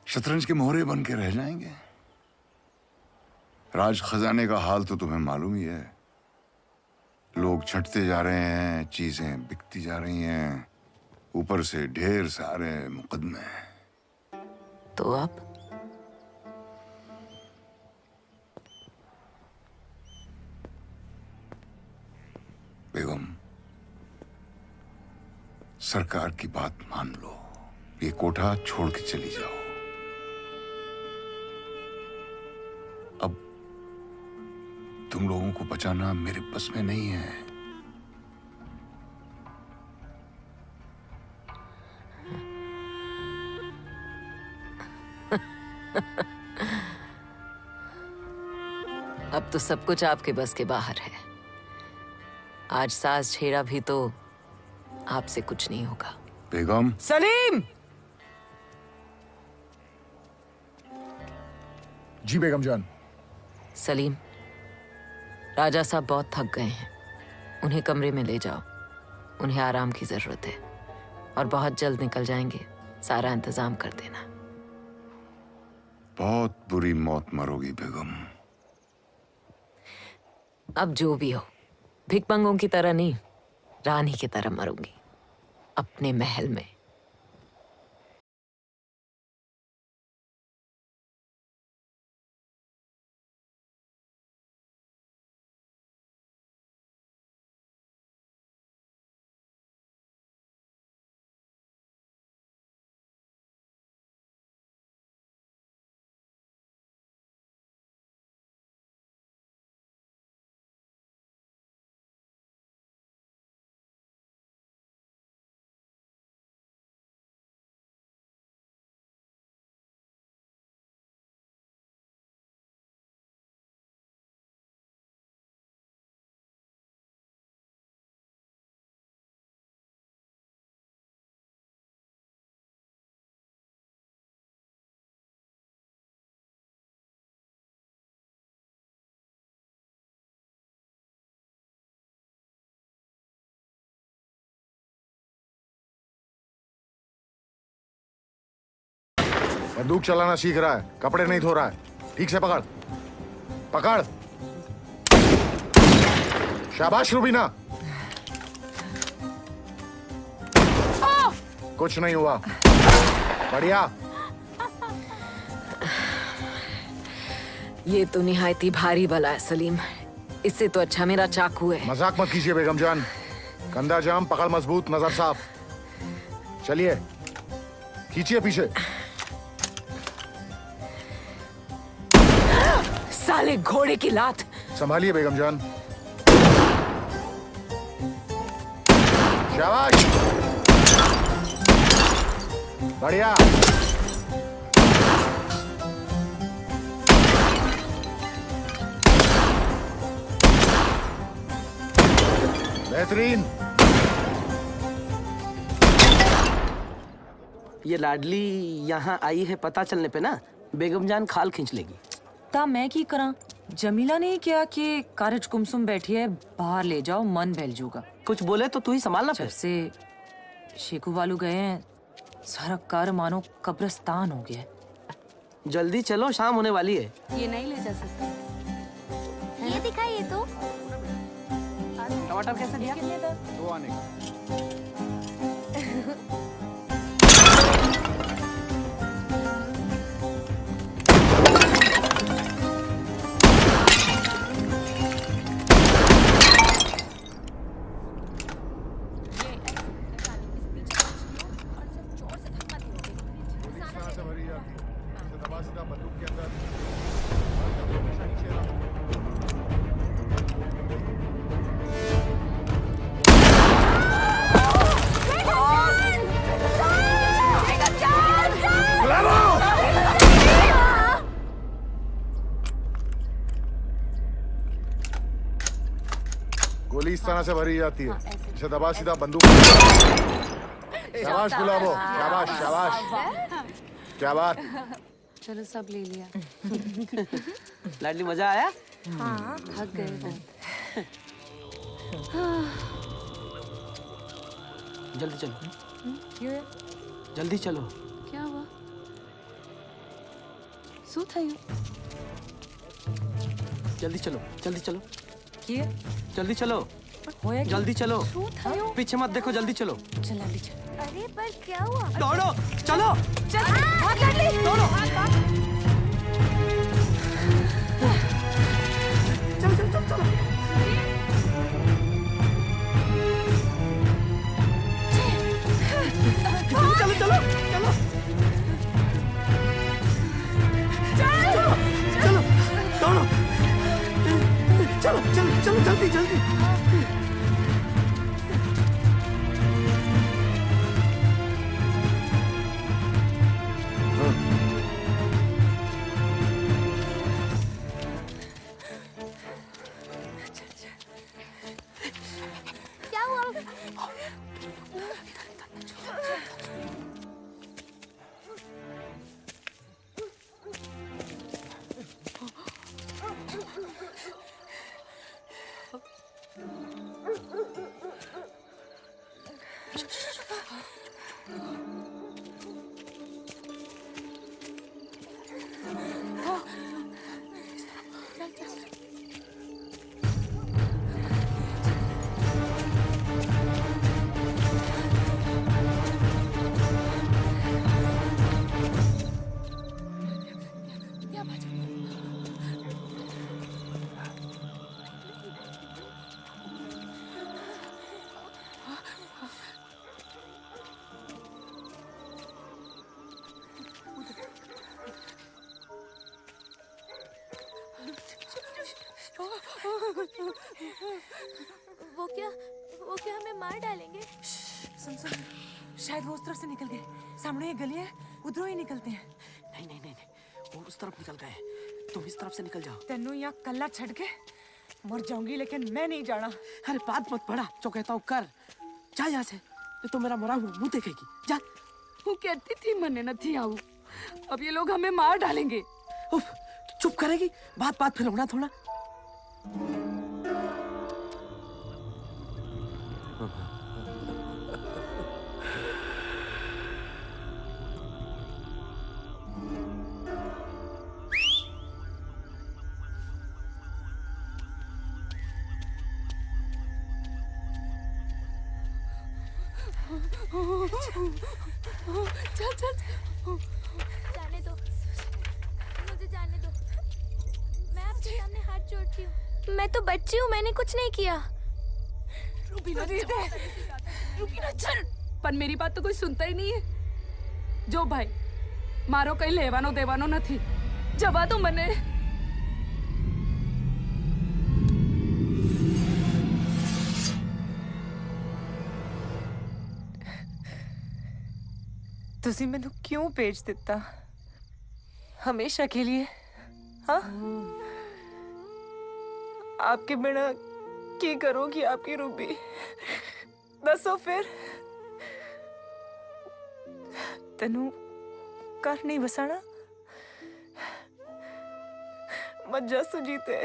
शतरंज के मोहरे बन के रह जाएंगे। राज खजाने का हाल तो तुम्हें मालूम ही है। लोग छंटते जा रहे हैं, चीजें बिकती जा रही हैं, ऊपर से ढेर सारे मुकदमे। तो आप? बेगम, सरकार की बात मान लो, ये कोठा छोड़ के चली जाओ। अब तुम लोगों को बचाना मेरे बस में नहीं है। अब तो सब कुछ आपके बस के बाहर है। आज सास छेड़ा भी तो आपसे कुछ नहीं होगा। बेगम। सलीम! जी बेगम जान। सलीम, राजा साहब बहुत थक गए हैं, उन्हें कमरे में ले जाओ, उन्हें आराम की जरूरत है और बहुत जल्द निकल जाएंगे। सारा इंतजाम कर देना। बहुत बुरी मौत मरोगी बेगम। अब जो भी हो, भिखमंगों की तरह नहीं, रानी की तरह मरूंगी, अपने महल में। बंदूक चलाना सीख रहा है, कपड़े नहीं धो रहा है। ठीक से पकड़। पकड़। शाबाश रुबीना। कुछ नहीं हुआ, बढ़िया। ये तो निहायती भारी बला है सलीम, इससे तो अच्छा मेरा चाकू है। मजाक मत कीजिए बेगम जान, कंधा जाम, पकड़ मजबूत, नजर साफ। चलिए खींचिए पीछे। साले घोड़े की लात। संभालिए बेगम जान। शाबाश, बढ़िया। बेहतरीन। ये लाडली यहाँ आई है पता चलने पे ना बेगम जान खाल खींच लेगी। ता मैं की करा? जमीला ने क्या कि कारज कुमसुम बैठी है, बाहर ले जाओ, मन बहल जाऊगा। कुछ बोले तो तू ही संभालना। जब से शेकू वालू गए हैं सारा कार मानो कब्रिस्तान हो गया। जल्दी चलो, शाम होने वाली है। ये नहीं ले जा सकते। ये दिखाइए तो। टमाटर कैसे दिया? 2 आने का। गोली इस तरह से भरी जाती है, इसे दबा सीधा बंदूक। शाबाश गुलाबो, शाबाश शाबाश, क्या बात। चलो सब ले लिया। लाडली मजा आया? हाँ, थक गए बहुत। जल्दी चलो। क्यों है? जल्दी चलो। क्या हुआ? सू था यू। जल्दी चलो, जल्दी चलो। क्या? जल्दी चलो, जल्दी चलो। पीछे मत देखो, जल्दी चलो। जल्दी चलो। अरे पर क्या हुआ? दौड़ो, चलो। दौड़ो। चलो। चलो जल्दी। क्या हुआ? वो क्या हमें मार डालेंगे? सुन, शायद वो उस तरफ से निकल गए। सामने एक गली है, उधरों ही निकलते हैं। नहीं, वो उस तरफ निकल गए, तुम इस तरफ से निकल जाओ। तेनू यहाँ कल्ला छड़ के मर जाऊंगी, लेकिन मैं नहीं जाना। अरे बात मत पड़ा, जो कहता हूँ कर। जा यहाँ से, नहीं तो मेरा मरा हुआ मुंह देखेगी। जा। वो कहती थी मने न थी आऊ, अब ये लोग हमें मार डालेंगे। उफ, चुप करेगी, बात फिर होना थोड़ा। चल चल जाने दो, मुझे जाने दो। मैं आपके सामने हाथ जोड़ती हूँ। मैं तो बच्ची हूँ, मैंने कुछ नहीं किया। रुकी ना चल। पर मेरी बात तो कोई सुनता ही नहीं है। जो भाई मारो कहीं लेवानो देवानो नहीं, जवा दो मने। ਤੁਸੀਂ ਮੈਨੂੰ क्यों भेज ਦਿੱਤਾ हमेशा के लिए? हाँ, आपके बिना की करोगी आपकी रूबी? दसो फिर। तेनू घर नहीं बसाना? मज्जा सुजीते,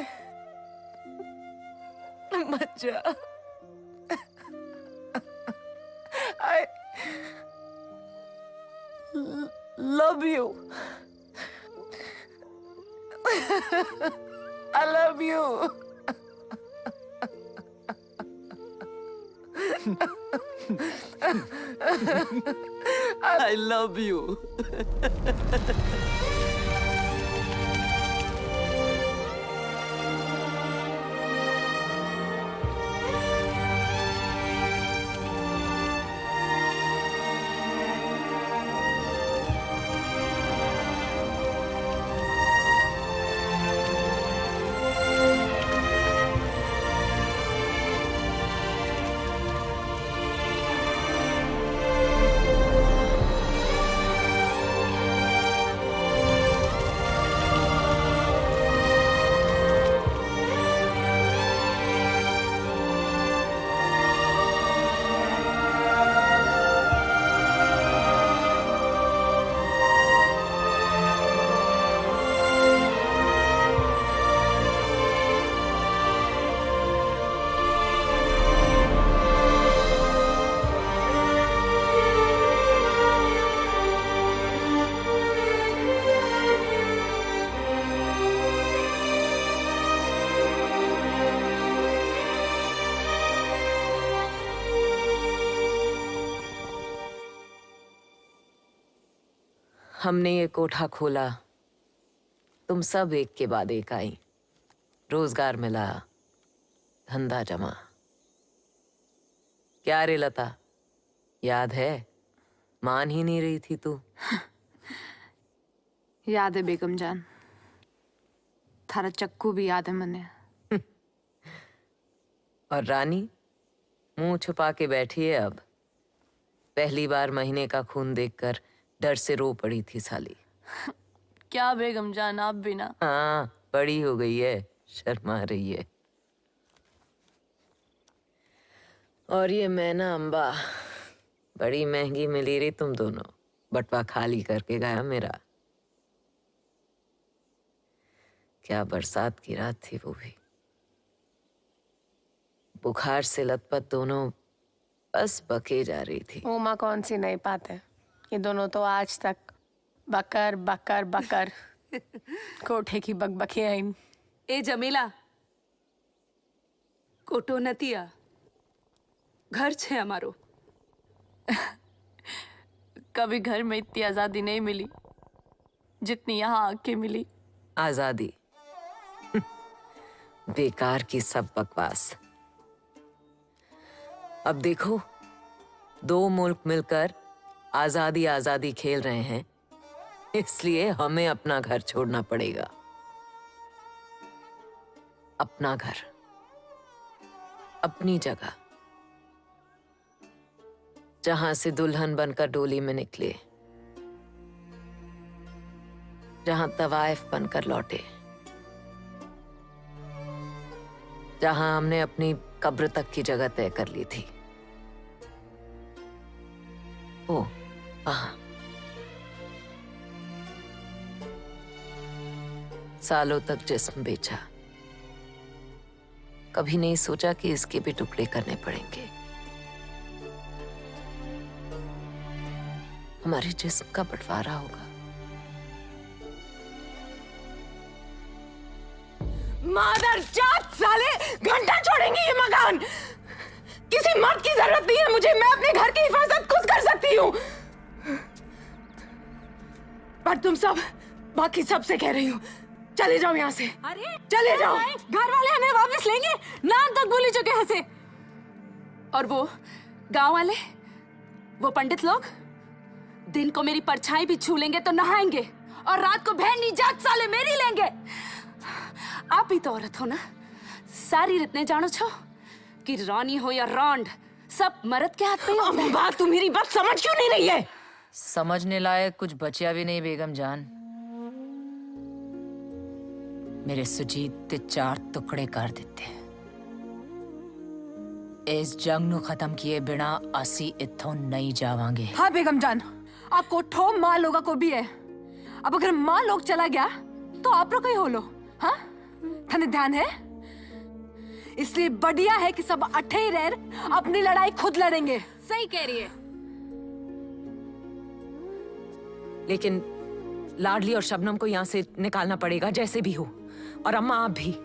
मज्जा। Love you. I love you. I love you. हमने ये कोठा खोला, तुम सब एक के बाद एक आई, रोजगार मिला, धंधा जमा। क्या रे लता, याद है? मान ही नहीं रही थी तू। याद है बेगम जान, थारा चक्कू भी याद है मने। और रानी मुंह छुपा के बैठी है अब। पहली बार महीने का खून देखकर डर से रो पड़ी थी साली। क्या बेगम जान, आप भी ना। हाँ, बड़ी हो गई है, शर्मा रही है। और ये मैना अम्बा बड़ी महंगी मिली रही तुम दोनों, बटवा खाली करके गया मेरा। क्या बरसात की रात थी वो भी। बुखार से लथपथ दोनों बस बके जा रही थी। उमा कौन सी नहीं पाते, ये दोनों तो आज तक बकर बकर बकर कोठे की बकबकी आईन। ए जमीला, कोटो नतिया घर छे हमारो। कभी घर में इतनी आजादी नहीं मिली जितनी यहाँ आके मिली। आजादी बेकार की सब बकवास। अब देखो, दो मुल्क मिलकर आजादी आजादी खेल रहे हैं, इसलिए हमें अपना घर छोड़ना पड़ेगा। अपना घर, अपनी जगह, जहां से दुल्हन बनकर डोली में निकले, जहां तवाइफ बनकर लौटे, जहां हमने अपनी कब्र तक की जगह तय कर ली थी। ओ, वहां सालों तक जिस्म बेचा, कभी नहीं सोचा कि इसके भी टुकड़े करने पड़ेंगे। हमारे जिस्म का बंटवारा होगा। मादर जात साले, घंटा छोड़ेंगे ये मकान। किसी मर्द की जरूरत नहीं है मुझे, मैं अपने घर की हिफाजत खुद कर सकती हूँ। पर तुम सब, बाकी सबसे कह रही हूँ, चले जाओ यहाँ से। अरे चले जाओ। घर वाले हमें वापस लेंगे, नाम तक भूल चुके हैं से। और वो गांव वाले, वो पंडित लोग दिन को मेरी परछाई भी छू लेंगे तो नहाएंगे, और रात को भैनी जात साले मेरी लेंगे। आप ही तो औरत हो ना, सारी रितने जानो छो कि रानी हो या रांड, सब मर्द के हाथ में ही। बात तू मेरी बात समझ क्यों नहीं रही है? समझने लायक कुछ बचा भी नहीं बेगम जान। मेरे सुजीत ते 4 टुकड़े कर दिते। इस जंग नु खत्म किए बिना असी इत्थों नहीं जावांगे। हाँ बेगम जान, आ कोठो माँ लोगा को भी है। अब अगर माँ लोग चला गया तो आप लोग कहीं हो लो। हाँ, थाने ध्यान है? इसलिए बढ़िया है कि सब अठे ही रह अपनी लड़ाई खुद लड़ेंगे। सही कह रही है। लेकिन लाडली और शबनम को यहाँ से निकालना पड़ेगा जैसे भी हो, और अम्मा आप भी।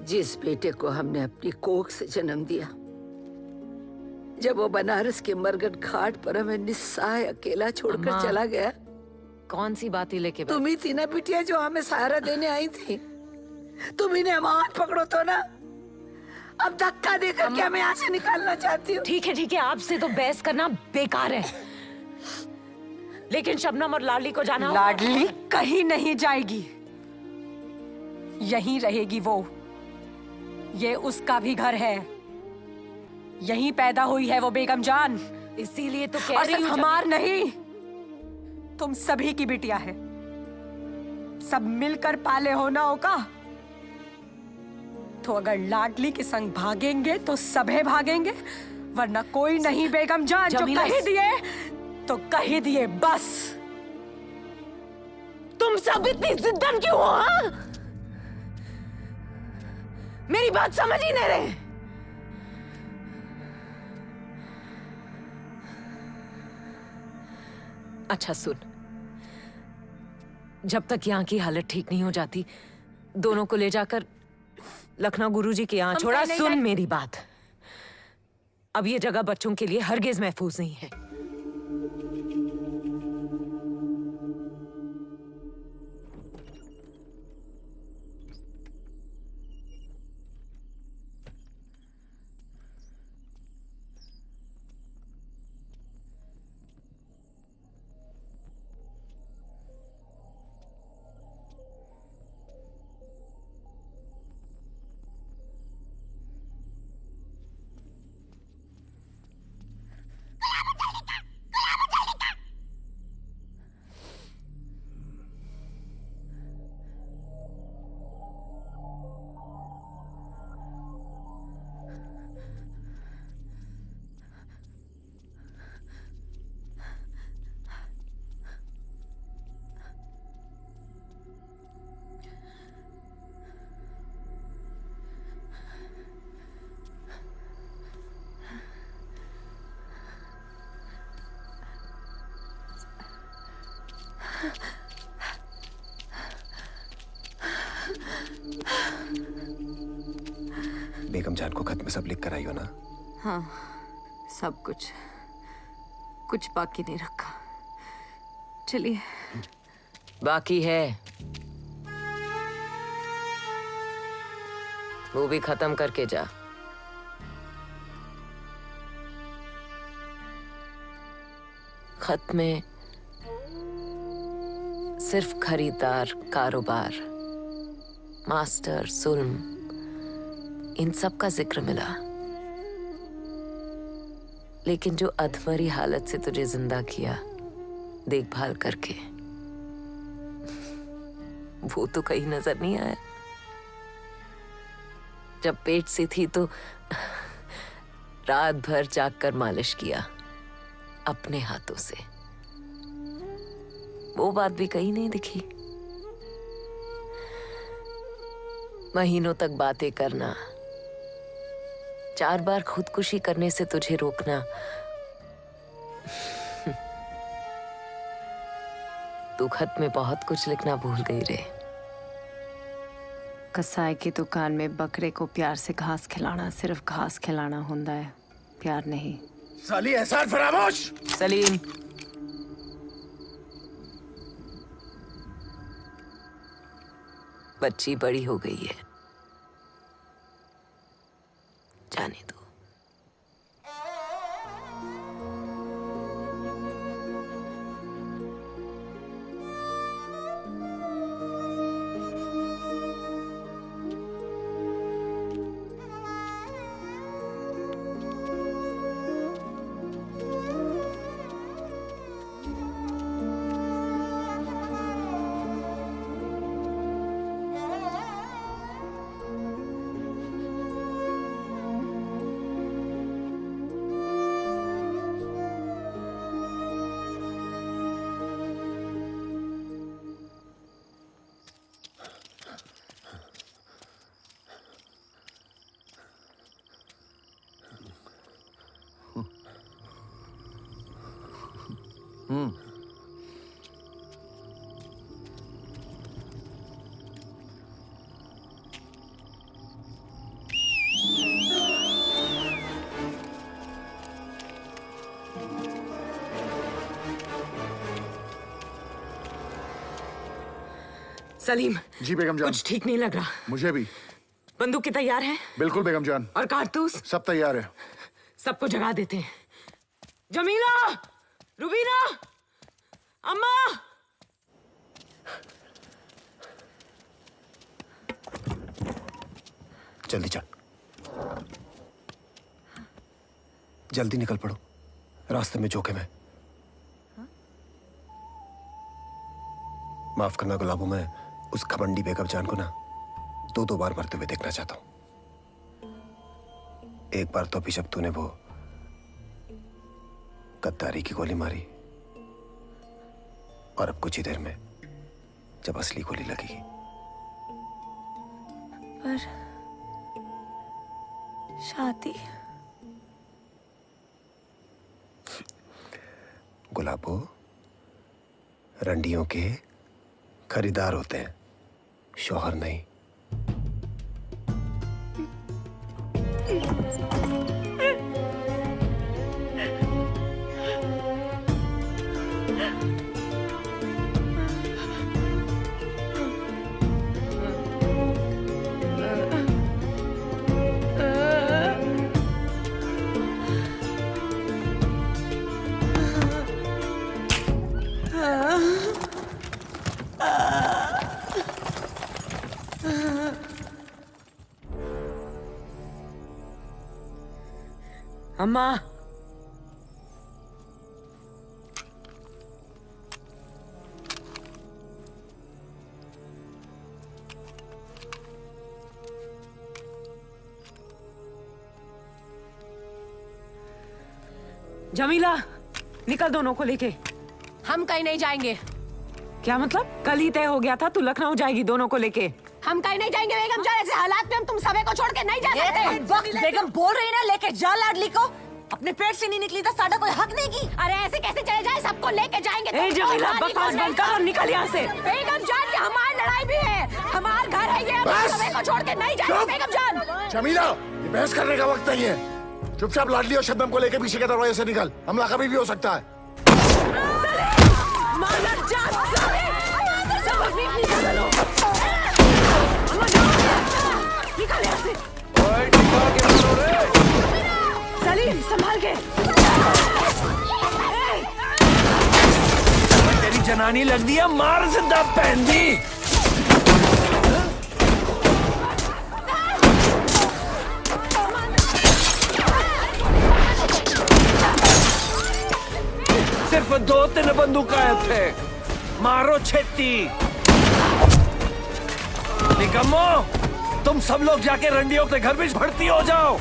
जिस बेटे को हमने अपनी कोख से जन्म दिया, जब वो बनारस के मरगट घाट पर हमें निस्सहाय अकेला छोड़कर चला गया। कौन सी बातें लेके तुम ही थी ना बिटिया जो हमें सहारा देने आई थी। तुम ही ने हम हाथ पकड़ो तो ना। अब धक्का देकर क्या मैं यहाँ से निकालना चाहती हूँ। ठीक है, आपसे तो बहस करना बेकार है, लेकिन शबनम और लाडली को जाना। लाडली कहीं नहीं जाएगी, यहीं रहेगी वो। ये उसका भी घर है, यहीं पैदा हुई है वो बेगम जान। इसीलिए तो कह और रही सिर्फ हूँ हमार नहीं, तुम सभी की बिटिया है। सब मिलकर पाले हो ना होगा। तो अगर लाडली के संग भागेंगे तो सभे भागेंगे, वरना कोई नहीं बेगम जान। जो कह दिए तो कह दिए बस। तुम सब इतनी जिद्दन क्यों हो? हाँ? मेरी बात समझ ही नहीं रहे। अच्छा सुन, जब तक यहाँ की हालत ठीक नहीं हो जाती, दोनों को ले जाकर लखनऊ गुरुजी के यहाँ छोड़ा। सुन मेरी बात, अब ये जगह बच्चों के लिए हरगिज महफूज नहीं है। बेगम जान को खत में सब लिख कर आई हो ना? हाँ, सब कुछ बाकी नहीं रखा। चलिए। बाकी है, वो भी खत्म करके जा। खत में सिर्फ खरीदार, कारोबार, मास्टर, जुल्म, इन सब का जिक्र मिला। लेकिन जो अधमरी हालत से तुझे जिंदा किया देखभाल करके, वो तो कहीं नजर नहीं आया। जब पेट से थी तो रात भर जागकर मालिश किया अपने हाथों से, वो बात भी कहीं नहीं दिखी। महीनों तक बातें करना, 4 बार खुदकुशी करने से तुझे रोकना, तू खत में बहुत कुछ लिखना भूल गई रे। कसाई की दुकान में बकरे को प्यार से घास खिलाना सिर्फ घास खिलाना होता है, प्यार नहीं। साली एहसान फरामोश। सलीम, बच्ची बड़ी हो गई है, जाने दो। सलीम, जी बेगम जान। कुछ ठीक नहीं लग रहा। मुझे भी। बंदूकें तैयार हैं? बिल्कुल बेगम जान। और कारतूस? सब तैयार है। सबको जगा देते हैं। जमीला, रुबीना, अम्मा। जल्दी चल, जल्दी निकल पड़ो, रास्ते में जोखिम है। माफ करना गुलाबो, मैं उस घमंडी बेगम जान को ना दो बार मरते हुए देखना चाहता हूं। एक बार तो अभी जब तूने वो गद्दारी की गोली मारी, और अब कुछ ही देर में जब असली गोली लगेगी। पर शादी? गुलाबो, रंडियों के खरीदार होते हैं, शौहर नहीं। अम्मा, जमीला, निकल दोनों को लेके। हम कहीं नहीं जाएंगे। क्या मतलब? कल ही तय हो गया था तू लखनऊ जाएगी दोनों को लेके। हम कहीं नहीं जाएंगे बेगम जान, ऐसे हालात में हम तुम सबे को छोड़ के नहीं जा सकते। बेगम बोल रही ना, लेके जा लाडली को। अपने पेट से नहीं निकली तो साडा कोई हक नहीं की। अरे ऐसे कैसे चले जाए, सबको लेके जाएंगे। ए जमीला, बकवास बंद कर और निकल यहाँ से। बेगम जान, ये हमारी लड़ाई भी है, हमारा घर है, ये हम सबे को छोड़ के नहीं जाएंगे बेगम जान। जमीला, ये बहस करने का वक्त नहीं है। चुपचाप लाडली और शबनम को लेके पीछे के दरवाजे से निकल, हमला कभी भी हो सकता है। सलीम, संभाल के। तेरी जनानी लग दी है, मार जिंदा पहन दी। सिर्फ 2-3 बंदूक आए थे, मारो छेती। निकम्मो, तुम सब लोग जाके रंडियों के घर में भर्ती हो जाओ।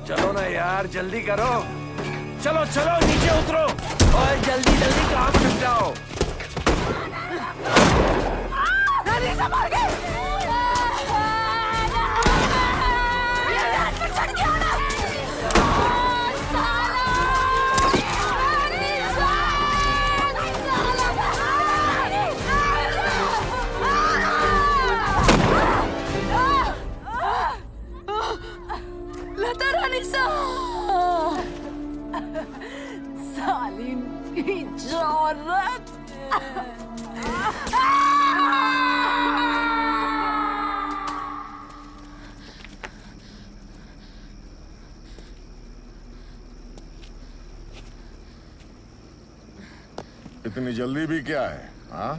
चलो ना यार, जल्दी करो। चलो चलो नीचे उतरो और जल्दी जल्दी काम निपटाओ। रानी संभाल के। ये रात में चढ़ गया ना। लता रानी सालिन की औरत। इतनी जल्दी भी क्या है? हाँ,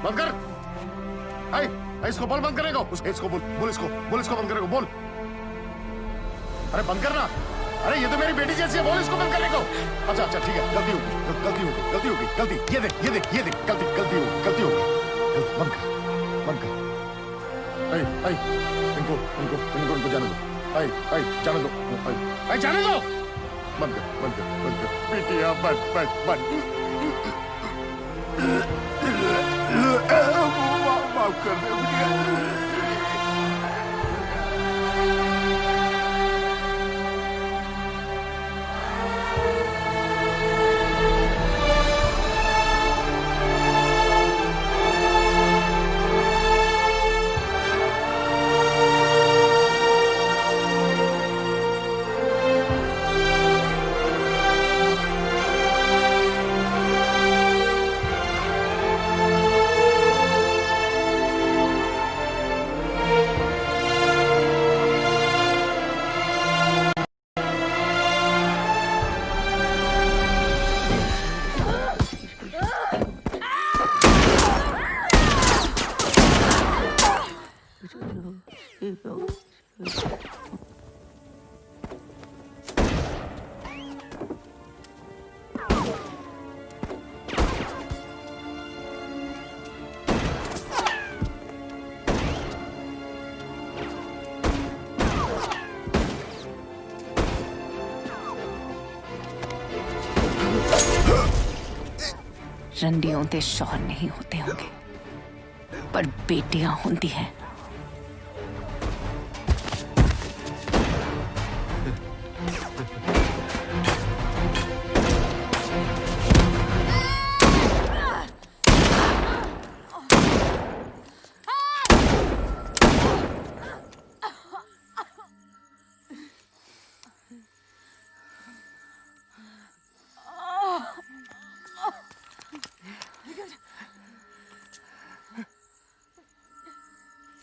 बंद कर। इसको बोल बंद करेगा। इसको बोल इसको बंद करेगा। बोल। अरे बंद करना। अरे ये तो मेरी बेटी जैसी है, बोल इसको बंद करने को। अच्छा अच्छा ठीक है, गलती होगी। ये देख गलती होगी। बंद कर। इनको जाने दो। जाने दो। बंद कर। बेटिया बंद। माफ कर दे मुझे। रंडियों दे शौहर नहीं होते होंगे, पर बेटियां होती हैं।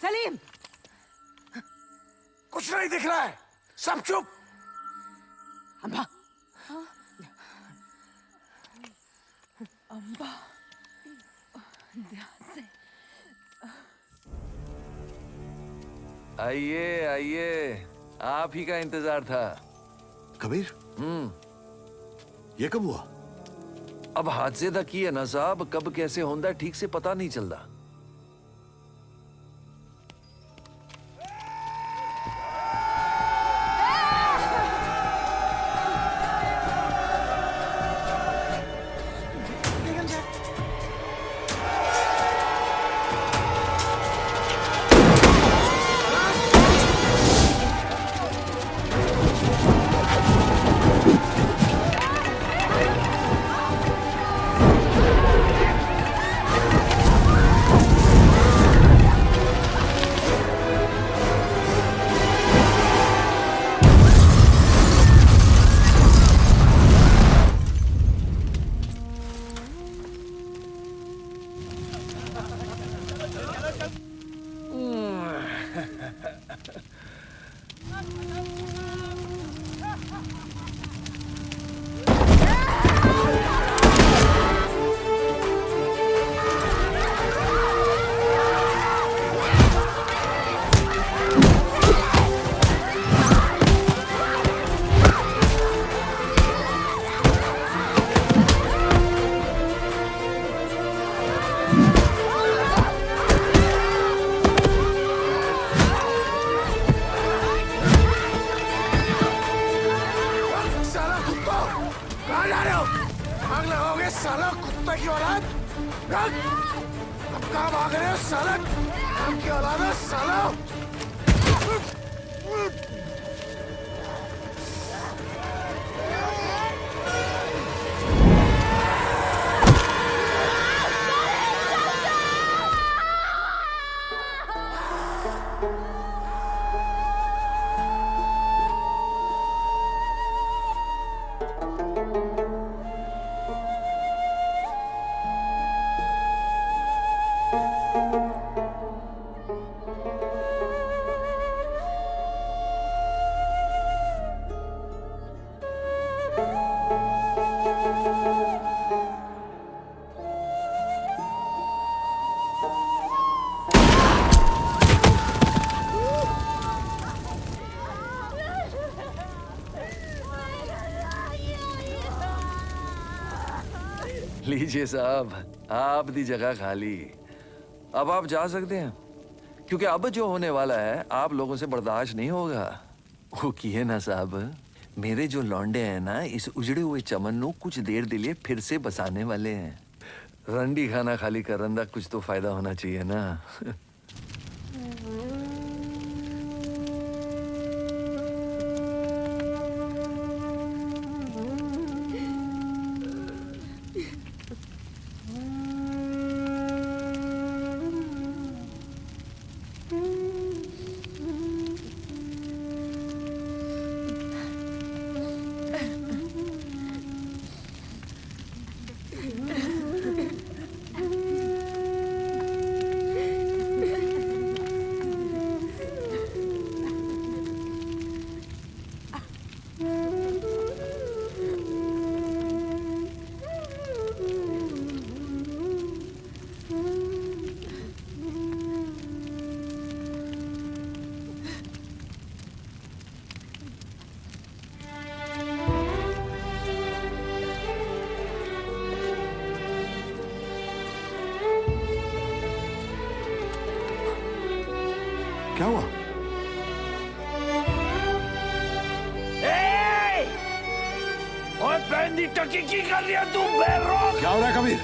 सलीम, कुछ नहीं दिख रहा है, सब चुप। अम्बा, अम्बा, ध्यान से। आइए आइए, आप ही का इंतजार था। कबीर, ये कब हुआ? अब हादसे दा की है ना साहब, कब कैसे होंदा ठीक से पता नहीं चलता। अब कहाँ भाग रहे हो साला? क्या औलाद है साला? लीजिए साहब, आप दी जगह खाली। अब आप जा सकते हैं, क्योंकि अब जो होने वाला है आप लोगों से बर्दाश्त नहीं होगा। वो किए ना साहब, मेरे जो लौंडे हैं ना, इस उजड़े हुए चमन को कुछ देर के लिए फिर से बसाने वाले हैं। रंडी खाना खाली करन दा कुछ तो फायदा होना चाहिए ना। क्या हुआ? ओए बहन टकी की कर रही है तू? बेरोक क्या हो रहा है कबीर?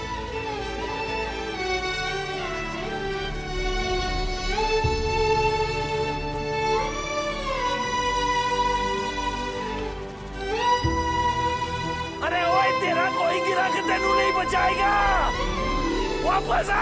अरे ओए तेरा कोई गिरा के तेनू नहीं बचाएगा। वापस आ।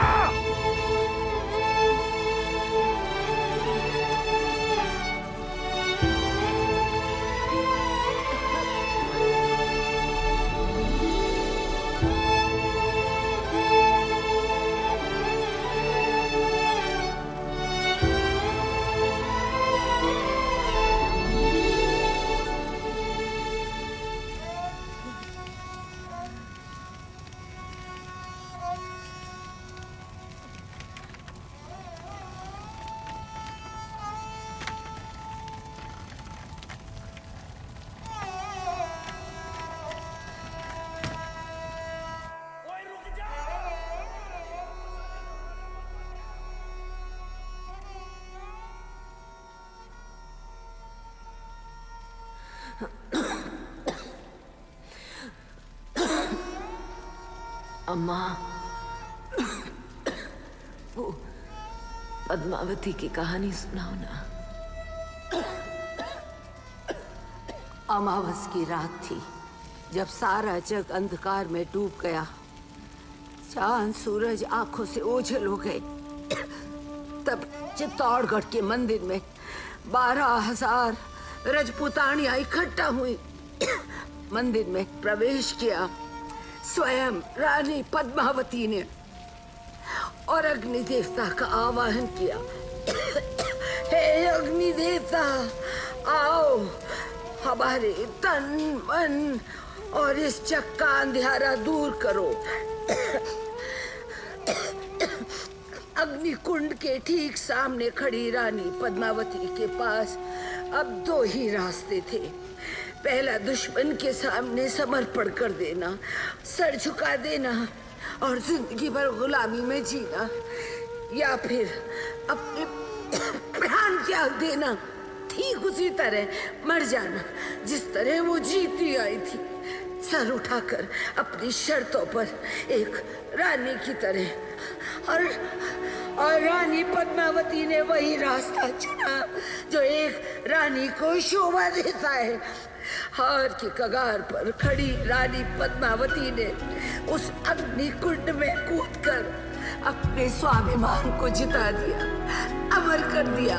अम्मा, वो पद्मावती की कहानी सुनाओ ना। अमावस की रात थी जब सारा जग अंधकार में डूब गया। चांद सूरज आंखों से ओझल हो गए। तब चित्तौड़गढ़ के मंदिर में 12,000 रजपुतानियां इकट्ठा हुई। मंदिर में प्रवेश किया स्वयं रानी पद्मावती ने और अग्नि देवता का आवाहन किया। हे अग्नि देवता, आओ हमारे तन मन और इस जग का अंधियारा दूर करो। अग्निकुंड के ठीक सामने खड़ी रानी पद्मावती के पास अब 2 ही रास्ते थे। पहला, दुश्मन के सामने समर्पण कर देना, सर झुका देना और जिंदगी भर गुलामी में जीना, या फिर अपने प्राण त्याग देना, ठीक उसी तरह मर जाना जिस तरह वो जीती आई थी। सर उठाकर अपनी शर्तों पर एक रानी की तरह, और रानी पद्मावती ने वही रास्ता चुना जो एक रानी को शोभा देता है। हार की कगार पर खड़ी रानी पद्मावती ने उस अग्नि कुंड में कूदकर अपने स्वाभिमान को जिता दिया, अमर कर दिया।